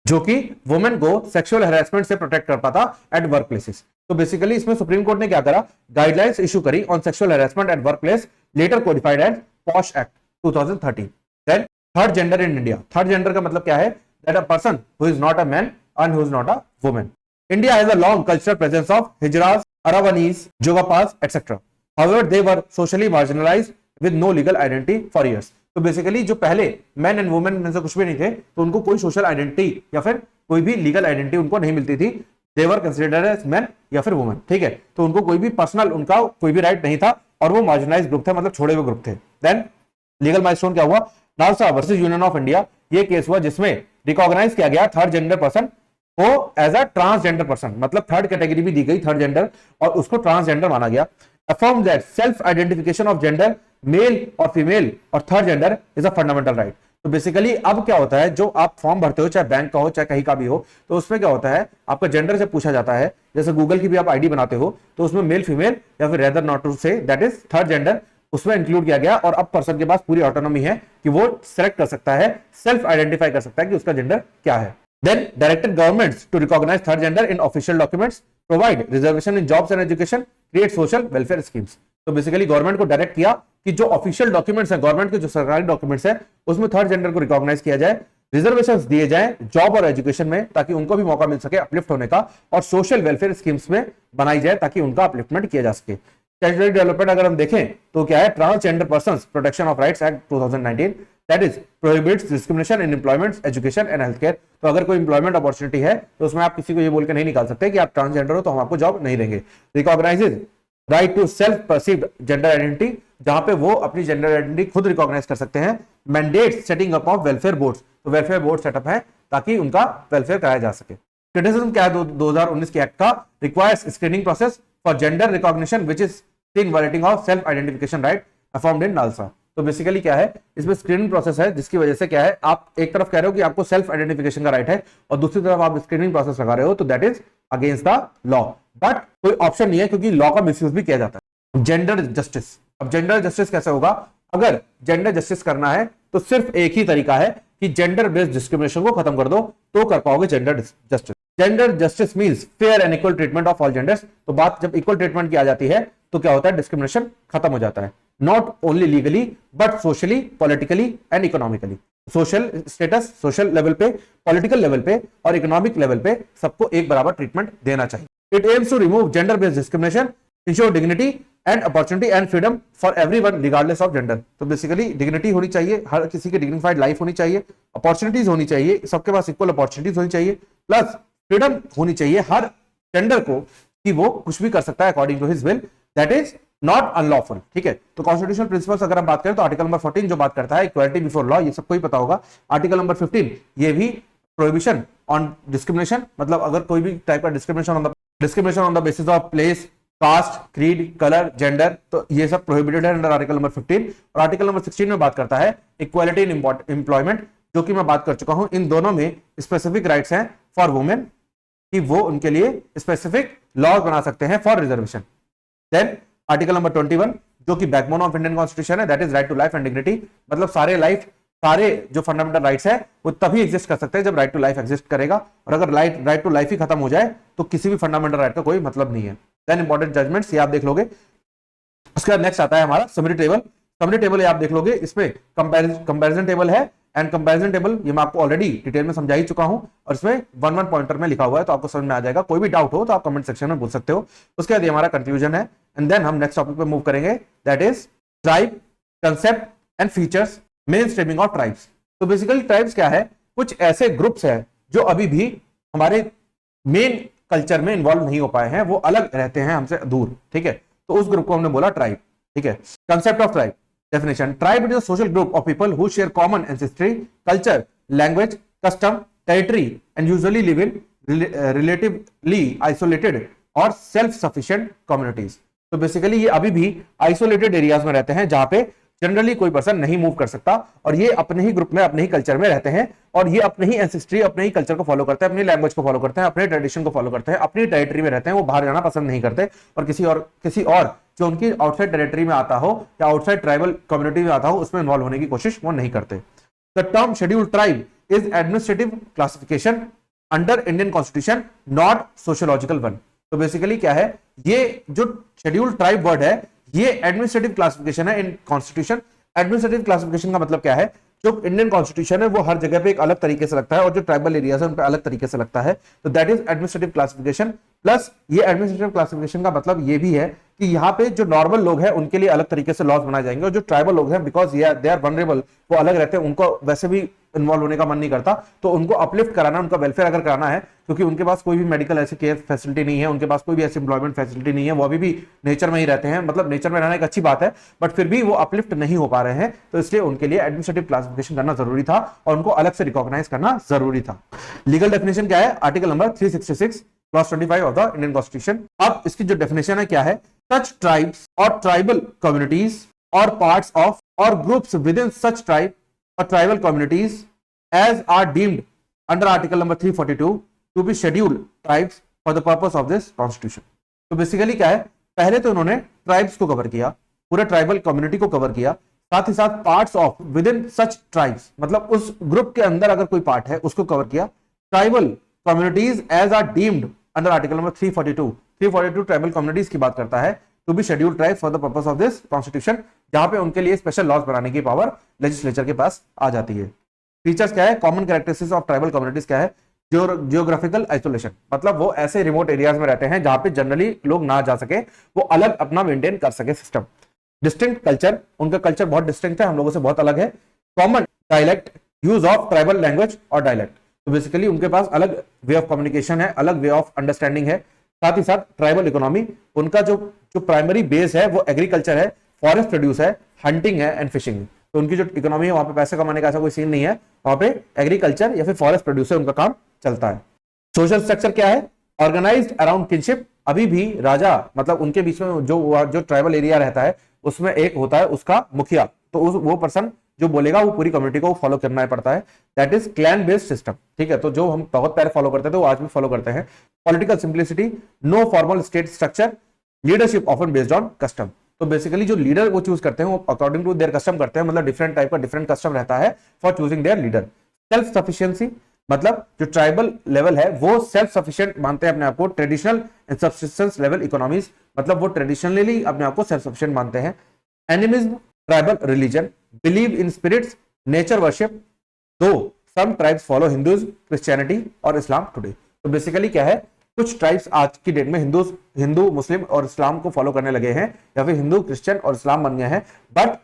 जो कि वुमेन को सेक्सुअल हैरेसमेंट से प्रोटेक्ट करता था एट वर्क प्लेसेस। तो बेसिकली इसमें सुप्रीम कोर्ट ने क्या करा? गाइडलाइंस इशू करी on sexual harassment at work place, later codified as POSH act 2013। Then third gender in India, third gender का मतलब क्या है? That a person who is not a man and who is not a women. India has a long cultural presence of Hijras, Aravanis, Jogappas etcetera. However they were socially marginalised with no legal identity for years. तो basically जो पहले man and women में से कुछ भी नहीं थे तो उनको कोई सोशल आइडेंटिटी या फिर कोई भी लीगल आइडेंटिटी उनको नहीं मिलती थी। दे वर कंसिडर्ड एज मैन या फिर वुमेन, ठीक है। तो उनको कोई भी पर्सनल उनका कोई भी राइट नहीं था और वो मार्जिनलाइज्ड ग्रुप थे, मतलब छोड़े हुए ग्रुप थे। देन लीगल माइलस्टोन क्या हुआ? NALSA versus union of India, ये केस हुआ जिसमें रिकॉग्नाइज किया गया थर्ड जेंडर पर्सन को एज अ ट्रांसजेंडर पर्सन, मतलब थर्ड कैटेगरी भी दी गई थर्ड जेंडर और उसको ट्रांसजेंडर माना गया। Affirm that self identification of gender male और फीमेल और third gender is a fundamental right. तो बेसिकली अब क्या होता है, जो आप फॉर्म भरते हो चाहे बैंक का हो चाहे कहीं का भी हो, तो उसमें क्या होता है आपका जेंडर जब पूछा जाता है, जैसे गूगल की भी आप आईडी बनाते हो तो उसमें मेल फीमेल या फिर rather not to say that is third gender उसमें इंक्लूड किया गया। और अब पर्सन के पास पूरी ऑटोनॉमी है कि वो सेलेक्ट कर सकता है, सेल्फ आइडेंटिफाई कर सकता है कि उसका जेंडर क्या है। Then directed governments to recognize third gender in official documents, provide reservation in jobs and education, create social welfare schemes. तो बेसिकली गवर्नमेंट को डायरेक्ट किया कि जो ऑफिशियल डॉक्यूमेंट्स है, गवर्नमेंट के जो सरकारी डॉक्यूमेंट्स है उसमें थर्ड जेंडर को रिकॉग्नाइज किया जाए, रिजर्वेशंस दिए जाएं जॉब और एजुकेशन में ताकि उनको भी मौका मिल सके अपलिफ्ट होने का, और सोशल वेलफेयर स्कीम्स में बनाई जाए ताकि उनका अपलिफ्टमेंट किया जा सके। स्टैट्यूटरी डेवलपमेंट अगर हम देखें तो क्या है? Transgender persons protection of rights act 2019, that is prohibits discrimination in employment, education and health care. तो अगर कोई एम्प्लॉयमेंट अपॉर्चुनिटी है तो उसमें आप किसी को ये बोल के नहीं निकाल सकते कि आप ट्रांसजेंडर हो तो हम आपको जॉब नहीं देंगे। Recognizes right to self perceived gender identity, जहां पे वो अपनी जेंडर आइडेंटिटी खुद रिकॉग्नाइज कर सकते हैं mandate setting up of welfare boards, तो वेलफेयर बोर्ड सेटअप है ताकि उनका वेलफेयर कराया जा सके। क्रिटिसिज्म क्या है 2019 के एक्ट का, requires screening process for gender recognition which is seen violating of self identification right affirmed in NALSA. तो बेसिकली क्या है, इसमें स्क्रीनिंग प्रोसेस है जिसकी वजह से क्या है, आप एक तरफ कह रहे हो कि आपको सेल्फ आइडेंटिफिकेशन का राइट है और दूसरी तरफ आप स्क्रीनिंग प्रोसेस लगा रहे हो, तो that is against the law. But कोई ऑप्शन नहीं है क्योंकि लॉ का मिसयूज भी किया जाता है। जेंडर जस्टिस, अब जेंडर जस्टिस कैसे होगा, अगर जेंडर जस्टिस करना है तो सिर्फ एक ही तरीका है कि जेंडर बेस्ड डिस्क्रिमिनेशन को खत्म कर दो, तो कर पाओगे gender justice. Gender justice means fair and equal treatment of all genders. तो बात जब इक्वल ट्रीटमेंट की आ जाती है तो क्या होता है, डिस्क्रिमिनेशन खत्म हो जाता है, not only legally but socially, politically and economically. Social status, social level पे, पॉलिटिकल लेवल पे और इकोनॉमिक लेवल पे सबको एक बराबर ट्रीटमेंट देना चाहिए। It aims to remove gender based discrimination, ensure dignity and opportunity and freedom for everyone regardless of gender. तो बेसिकली डिग्निटी होनी चाहिए, हर किसी की डिग्निफाइड लाइफ होनी चाहिए, अपॉर्चुनिटीज होनी चाहिए, सबके पास इक्वल अपॉर्चुनिटीज होनी चाहिए, प्लस फ्रीडम होनी चाहिए हर जेंडर को कि वो कुछ भी कर सकता है according to his will, that is not unlawful. ठीक है, तो कॉन्स्टिट्यूशनल प्रिंसिपल्स अगर हम बात करें तो आर्टिकल नंबर 14 जो बात करता है इक्वालिटी बिफोर लॉ, ये सबको ही पता होगा। आर्टिकल नंबर 15 ये भी प्रोहिबिशन ऑन डिस्क्रिमिनेशन, मतलब अगर कोई भी टाइप का discrimination on the basis of place, caste, creed, colour, gender, तो ये सब प्रोहिबिटेड है अंडर आर्टिकल नंबर 15। और आर्टिकल नंबर 16 में बात करता है इक्वालिटी इन एम्प्लॉयमेंट, जो कि मैं बात कर चुका हूं। इन दोनों में स्पेसिफिक राइट्स हैं फॉर वुमेन कि वो उनके लिए स्पेसिफिक लॉज बना सकते हैं for reservation. Then article number 21 जो कि बैकबोन ऑफ इंडियन कॉन्स्टिट्यूशन है, that is right to life and dignity, मतलब सारे जो फंडामेंटल राइट्स है वो तभी एग्जिस्ट कर सकते हैं जब राइट टू लाइफ एग्जिस्ट करेगा, और अगर राइट टू लाइफ ही खत्म हो जाए तो किसी भी फंडामेंटल राइट का कोई मतलब नहीं है। देन इंपॉर्टेंट जजमेंट्स ये आप देख लोगे। उसके बाद नेक्स्ट आता है हमारा समरी टेबल। समरी टेबल ये आप देख लोगे, इसमें कंपैरिजन टेबल है एंड कंपैरिजन टेबल ये मैं आपको ऑलरेडी डिटेल में समझा ही चुका हूं, और इसमें 1-1 पॉइंटर में लिखा हुआ है तो आपको समझ में आ जाएगा। कोई भी डाउट हो तो आप कमेंट सेक्शन में पूछ सकते हो। उसके बाद ये हमारा कंक्लूजन है एंड देन हम नेक्स्ट टॉपिक पे मूव करेंगे, that is tribe concept and features, main streaming of tribes. तो बेसिकली ट्राइब्स क्या है, कुछ ऐसे ग्रुप्स हैं जो अभी भी हमारे मेन कल्चर में इन्वॉल्व नहीं हो पाए हैं, वो अलग रहते हैं हमसे दूर। ठीक है, तो उस ग्रुप को हमने बोला ट्राइब। ठीक है, concept of tribe definition: tribe is a social group of people who share common ancestry, culture, language, custom, territory and usually live in relatively isolated or self-sufficient communities. तो बेसिकली ये अभी भी isolated areas में रहते हैं जहां पे generally कोई पर्सन नहीं मूव कर सकता, और ये अपने ही ग्रुप में अपने ही कल्चर में रहते हैं, और ये अपने ही एंसेस्ट्री, अपने ही कल्चर को फॉलो करते हैं, अपनी लैंग्वेज को फॉलो करते हैं, अपने ट्रेडिशन को फॉलो करते हैं, अपनी टेरिटरी में रहते हैं, वो बाहर जाना पसंद नहीं करते, और किसी और जो उनकी आउटसाइड टेरिटरी में आता हो या आउटसाइड ट्राइबल कम्युनिटी में आता हो उसमें इन्वॉल्व होने की कोशिश वो नहीं करते। The term scheduled tribe is administrative classification under Indian constitution, not sociological one. तो बेसिकली क्या है, ये जो शेड्यूल्ड ट्राइब वर्ड है ये एडमिनिस्ट्रेटिव क्लासिफिकेशन है इन कॉन्स्टिट्यूशन। एडमिनिस्ट्रेटिव क्लासिफिकेशन का मतलब क्या है, जो इंडियन कॉन्स्टिट्यूशन है वो हर जगह पे एक अलग तरीके से लगता है, और जो ट्राइबल एरियाज है उन पे अलग तरीके से लगता है, तो that is administrative classification. Plus ये एडमिनिस्ट्रेटिव क्लासिफिकेशन का मतलब ये भी है कि यहाँ पे जो नॉर्मल लोग हैं उनके लिए अलग तरीके से लॉज बनाए जाएंगे, और जो ट्राइबल लोग हैं बिकॉज दे आर वनरेबल, वो अलग रहते हैं, उनको वैसे भी इन्वॉल्व होने का मन नहीं करता, तो उनको अपलिफ्ट कराना, उनका वेलफेयर अगर कराना है, क्योंकि उनके पास कोई भी मेडिकल ऐसी केयर फैसिलिटी नहीं है, उनके पास कोई भी ऐसी एम्प्लॉयमेंट फैसिलिटी नहीं है, वो अभी भी नेचर में ही रहते हैं, मतलब नेचर में रहना एक अच्छी बात है, बट फिर भी वो अपलिफ्ट नहीं हो पा रहे हैं, तो इसलिए उनके लिए एडमिनिस्ट्रेटिव क्लासिफिकेशन करना जरूरी था और उनको अलग से रिकॉग्नाइज करना जरूरी था। लीगल डेफिनेशन क्या है, article number 366 clause 25 of the Indian constitution. अब इसकी जो डेफिनेशन है क्या है, such tribes or tribal communities or parts of or groups within such tribe or tribal communities as are deemed under article number 342 to be scheduled tribes for the purpose of this constitution। तो basically क्या है, पहले तो उन्होंने tribes को cover किया, पूरे tribal community को कवर किया, साथ ही साथ parts of with in such tribes, मतलब उस ग्रुप के अंदर अगर कोई पार्ट है उसको कवर किया। Tribal communities as are deemed under article number 342 tribal communities की बात करता है, to be scheduled tribes for the purpose of this constitution, जहां पे उनके लिए स्पेशल लॉज बनाने की पावर लेजिस्लेचर के पास आ जाती है। फीचर्स क्या है, common characteristics of tribal communities क्या है, जियोग्राफिकल आइसोलेशन, मतलब वो ऐसे रिमोट एरियाज में रहते हैं जहां पे जनरली लोग ना जा सके, वो अलग अपना मेंटेन कर सके सिस्टम। डिस्टिंक्ट कल्चर, उनका कल्चर बहुत डिस्टिंक्ट है, हम लोगों से बहुत अलग है। Common dialect, use of tribal language और डायलेक्ट, तो बेसिकली उनके पास अलग वे ऑफ कम्युनिकेशन है, अलग वे ऑफ अंडरस्टैंडिंग है। साथ ही साथ ट्राइबल इकोनॉमी, उनका जो प्राइमरी बेस है वो एग्रीकल्चर है, फॉरेस्ट प्रोड्यूस है, हंटिंग है एंड फिशिंग। तो उनकी जो इकोनॉमी है वहां पे पैसे कमाने का ऐसा कोई सीन नहीं है, वहां पे एग्रीकल्चर या फिर फॉरेस्ट प्रोड्यूस से उनका काम चलता है। सोशल स्ट्रक्चर क्या है? Organized around kinship. अभी भी राजा मतलब उनके बीच में जो ट्राइबल एरिया रहता है उसमें एक होता है उसका मुखिया, तो वो पर्सन जो बोलेगा वो पूरी कम्युनिटी को फॉलो करना पड़ता है। That is clan based system, ठीक है। तो जो हम बहुत पहले फॉलो करते थे वो आज भी फॉलो करते हैं। Political simplicity, no formal state structure, leadership often based on custom. तो बेसिकली जो लीडर वो चूज करते हैं वो अकॉर्डिंग टू देयर कस्टम करते हैं, मतलब डिफरेंट टाइप का डिफरेंट कस्टम रहता है for choosing there leader. Self sufficiency, मतलब जो ट्राइबल लेवल है वो सेल्फ सफिशिएंट मानते हैं अपने आप को। Traditional and subsistence level economies, मतलब वो ट्रेडिशनली अपने आप को सेल्फ सफिशिएंट मानते हैं। Animism, tribal religion, believe in spirits, nature worship, though some tribes follow Hindus, Christianity और इस्लाम टुडे। तो बेसिकली क्या है, कुछ ट्राइब्स आज की डेट में हिंदू मुस्लिम और इस्लाम को फॉलो करने लगे हैं, या फिर हिंदू क्रिश्चियन और इस्लाम बन गए हैं। बट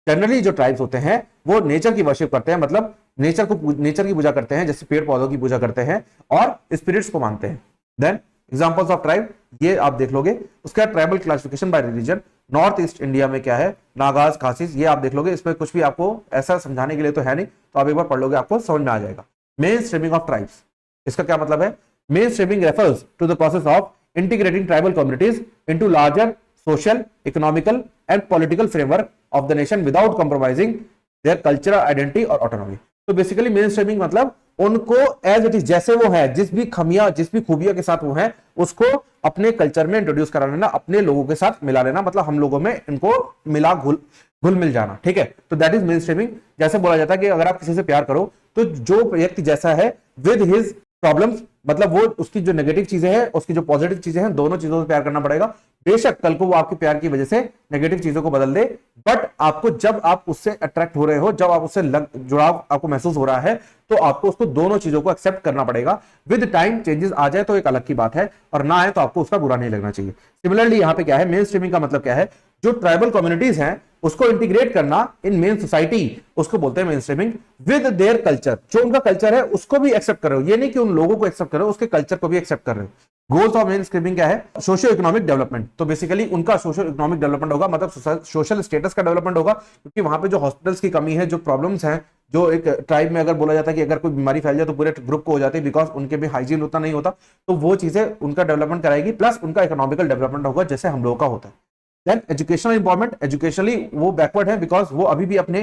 जनरली जो ट्राइब्स होते हैं वो नेचर की वर्शिप करते हैं, मतलब नेचर की पूजा करते हैं, जैसे पेड़ पौधों की पूजा करते हैं और स्पिरिट्स को मानते हैं। देन एग्जांपल्स ऑफ ट्राइब, ये आप देख लोगे। उसके बाद tribal classification bye religion, north east India में क्या है, नागाज, खासीस, ये आप देख लोगे। इसमें कुछ भी आपको ऐसा समझाने के लिए तो है नहीं, तो आप एक बार पढ़ लोगे आपको समझ में आ जाएगा। मेन स्ट्रीमिंग ऑफ ट्राइब्स, इसका क्या मतलब है? Main streaming refers to the process of integrating tribal communities into larger social, economical and political framework of the nation without compromising their cultural identity और ऑटोनॉमी। तो बेसिकली मेन स्ट्रीमिंग मतलब उनको as it is, जैसे वो है, जिस भी खूबियों के साथ वो है, उसको अपने कल्चर में इंट्रोड्यूस करा लेना, अपने लोगों के साथ मिला लेना, मतलब हम लोगों में इनको मिला घुल मिल जाना, ठीक है। तो दैट इज मेन स्ट्रीमिंग। जैसे बोला जाता है कि अगर आप किसी से प्यार करो तो जो व्यक्ति जैसा है विद हिज प्रॉब्लम्स, मतलब वो उसकी जो नेगेटिव चीजें हैं उसकी जो पॉजिटिव चीजें हैं, दोनों चीजों से प्यार करना पड़ेगा। बेशक कल को वो आपके प्यार की वजह से नेगेटिव चीजों को बदल दे, बट आपको जब आप उससे अट्रैक्ट हो रहे हो, जब आप उससे जुड़ाव आपको महसूस हो रहा है, तो आपको उसको दोनों चीजों को एक्सेप्ट करना पड़ेगा। विद टाइम चेंजेस आ जाए तो एक अलग की बात है, और ना आए तो आपको उसका बुरा नहीं लगना चाहिए। सिमिलरली यहाँ पे क्या है, मेन स्ट्रीमिंग का मतलब क्या है, जो ट्राइबल कम्युनिटीज हैं उसको इंटीग्रेट करना इन मेन सोसाइटी, उसको बोलते हैं main streaming. With their culture, जो उनका कल्चर है उसको भी एक्सेप्ट करो, ये नहीं कि उन लोगों को एक्सेप्ट करो, उसके कल्चर को भी एक्सेप्ट कर रहे हो। गोल्स ऑफ मेन स्ट्रीमिंग क्या है? Socio economic development. तो बेसिकली उनका सोशियो इकोनॉमिक डेवलपमेंट होगा, मतलब सोशल स्टेटस का डेवलपमेंट होगा, क्योंकि वहां पे जो हॉस्पिटल्स की कमी है, जो प्रॉब्लम्स हैं, जो एक ट्राइब में अगर बोला जाता है कि अगर कोई बीमारी फैल जाए तो पूरे ग्रुप को हो जाती है, बिकॉज उनके भी हाइजीन उतना नहीं होता, तो वो चीजें उनका डेवलपमेंट कराएगी, प्लस उनका इकोनॉमिकल डेवलपमेंट होगा जैसे हम लोगों का होता है। देन एजुकेशनल इंपॉर्टमेंट, एजुकेशनली वो बैकवर्ड है, बिकॉज वो अभी भी अपने,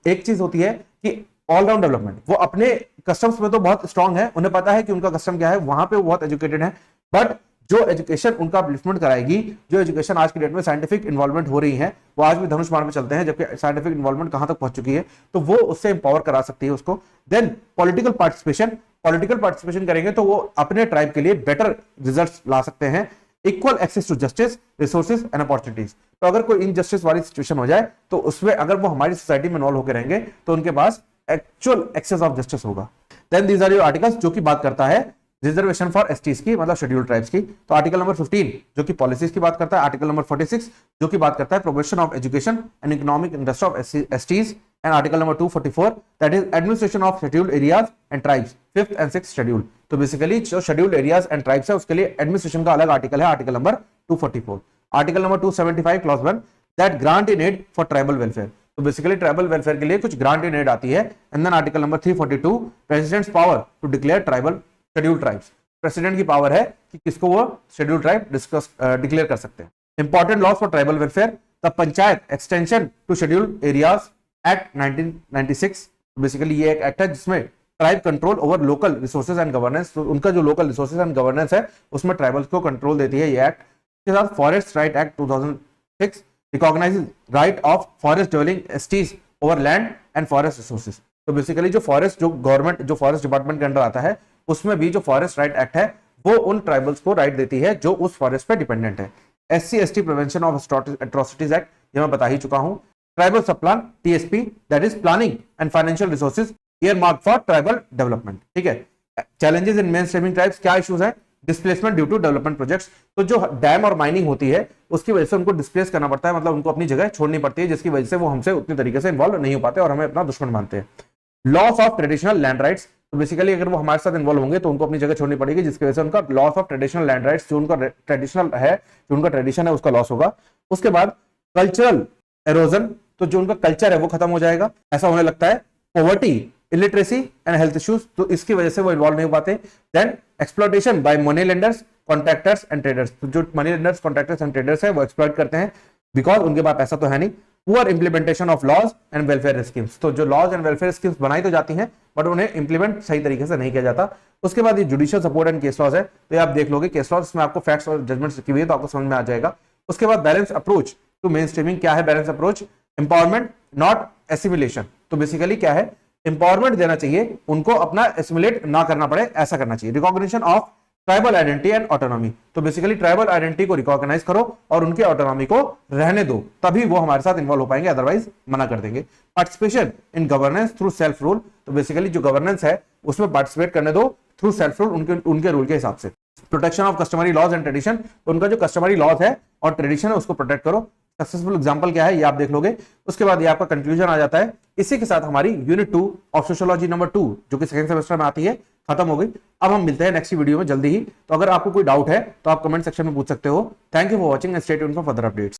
एक चीज होती है कि ऑलराउंड डेवलपमेंट, वो अपने कस्टम्स में तो बहुत स्ट्रांग है, उन्हें पता है कि उनका कस्टम क्या है, वहां पे वो बहुत एजुकेटेड है। बट जो एजुकेशन उनका अपलिफ्टमेंट कराएगी, जो एजुकेशन आज की डेट में साइंटिफिक इन्वॉल्वमेंट हो रही है, वो आज भी धनुष बाण पे चलते हैं, जबकि साइंटिफिक इन्वॉल्वमेंट कहां तक पहुंच चुकी है, तो वो उससे इंपावर करा सकती है उसको। देन पॉलिटिकल पार्टिसिपेशन करेंगे तो वो अपने ट्राइब के लिए बेटर रिजल्ट्स ला सकते हैं। Equal access to justice, resources and opportunities. तो अगर कोई इनजस्टिस वाली सिचुएशन हो जाए तो उसमें अगर वो हमारी सोसाइटी में इन्वॉल्व होकर रहेंगे तो उनके पास एक्चुअल एक्सेस ऑफ जस्टिस होगा। Then these are your articles, जो कि बात करता है रिजर्वेशन फॉर एसटीज की, मतलब शेड्यूल ट्राइब्स की। तो आर्टिकल नंबर 15 जो कि पॉलिसीज की बात करता है, आर्टिकल नंबर 46 जो कि बात करता है promotion of education and economic interest of STs, and article number 244 that is administration of scheduled areas and tribes, 5th and 6th schedule. तो बेसिकली जो शेड्यूल्ड एरियाज एंड ट्राइब्स है उसके लिए एडमिनिस्ट्रेशन का अलग आर्टिकल है, article number 244। Article number 275 clause 1 that grant in aid for tribal welfare. तो basically tribal welfare के लिए कुछ ग्रांट इन एड आती है। And then article number 342 president's power to declare tribal scheduled tribes. President की power है कि किसको वो शेड्यूल ट्राइब डिक्लेयर कर सकते हैं। Important laws for tribal welfare, the panchayat extension to schedule areas act 1996। Basically ये एक एक्ट है जिसमें tribe control over local resources and governance, तो उनका जो लोकल रिसोर्सेज एंड गवर्नेंस है उसमें ट्राइबल्स को कंट्रोल देती है ये एक्ट। के साथ forest right act 2006 recognises right of forest dwelling STs over land and forest resources. तो बेसिकली जो फॉरेस्ट, जो गवर्नमेंट, जो फॉरेस्ट डिपार्टमेंट के अंडर आता है, उसमें भी जो फॉरेस्ट राइट एक्ट है वो उन ट्राइबल्स को राइट देती है जो उस फॉरेस्ट पे डिपेंडेंट है। SC ST prevention of atrocities act, ये मैं बता ही चुका हूं। Tribal sub plan TSP that is planning and financial resources earmark for tribal development, ठीक है। Challenges in main streaming tribes, क्या इश्यूज है? Displacement due to development projects. तो जो डैम और माइनिंग होती है उसकी वजह से उनको डिस्प्लेस करना पड़ता है, मतलब उनको अपनी जगह छोड़नी पड़ती है, जिसकी वजह से वो हमसे उतनी तरीके से इन्वॉल्व नहीं हो पाते और हमें अपना दुश्मन मानते हैं। Loss of traditional land rights, तो बेसिकली अगर वो हमारे साथ इन्वॉल्व होंगे तो उनको अपनी जगह छोड़नी पड़ेगी, जिसकी वजह से उनका loss of traditional land rights, जो उनका ट्रेडिशनल है, जो उनका ट्रेडिशन है, उसका लॉस होगा। उसके बाद कल्चरल एरोजन, तो जो उनका कल्चर है वो खत्म हो जाएगा, ऐसा होने लगता है। Poverty, illiteracy and health issues, तो इसकी वजह से वो इन्वॉल्व नहीं हो पाते। Then exploitation by money lenders, contractors and traders, तो जो money lenders, contractors and traders है वो एक्सप्लॉइट करते हैं, बिकॉज उनके पास पैसा तो है नहीं। Poor implementation of laws and welfare schemes, तो जो लॉज एंड वेलफेयर स्कीम्स बनाई तो जाती हैं बट उन्हें इंप्लीमेंट सही तरीके से नहीं किया जाता। उसके बाद ये judicial support and case laws है, तो ये आप देख लोगे केस लॉज में आपको फैक्ट्स और जजमेंट्स लिखी हुई है तो आपको समझ में आ जाएगा। उसके बाद balance approach to main streaming, क्या है balance approach? Empowerment not assimilation, तो बेसिकली क्या है, एम्पावरमेंट देना चाहिए उनको, अपना एसिमिलेट ना करना पड़े, ऐसा करना चाहिए। Recognition of tribal identity and autonomy, तो बेसिकली ट्राइबल आइडेंटिटी को रिकॉग्नाइज करो और उनके ऑटोनॉमी को रहने दो, तभी वो हमारे साथ इन्वॉल्व हो पाएंगे, अदरवाइज मना कर देंगे। Participation in governance through self rule, तो बेसिकली जो गवर्नेंस है उसमें पार्टिसिपेट करने दो थ्रू सेल्फ रूल, उनके रूल के हिसाब से। Protection of customary laws and tradition, तो उनका जो कस्टमरी लॉज है और ट्रेडिशन है उसको प्रोटेक्ट करो। सक्सेसफुल एग्जांपल क्या है ये आप देख लोगे। उसके बाद ये आपका कंक्लूजन आ जाता है। इसी के साथ हमारी यूनिट 2 ऑफ सोशियोलॉजी नंबर 2 जो कि सेकंड सेमेस्टर में आती है खत्म हो गई। अब हम मिलते हैं नेक्स्ट वीडियो में जल्दी ही, तो अगर आपको कोई डाउट है तो आप कमेंट सेक्शन में पूछ सकते हो। Thank you for watching and stay tuned for further updates.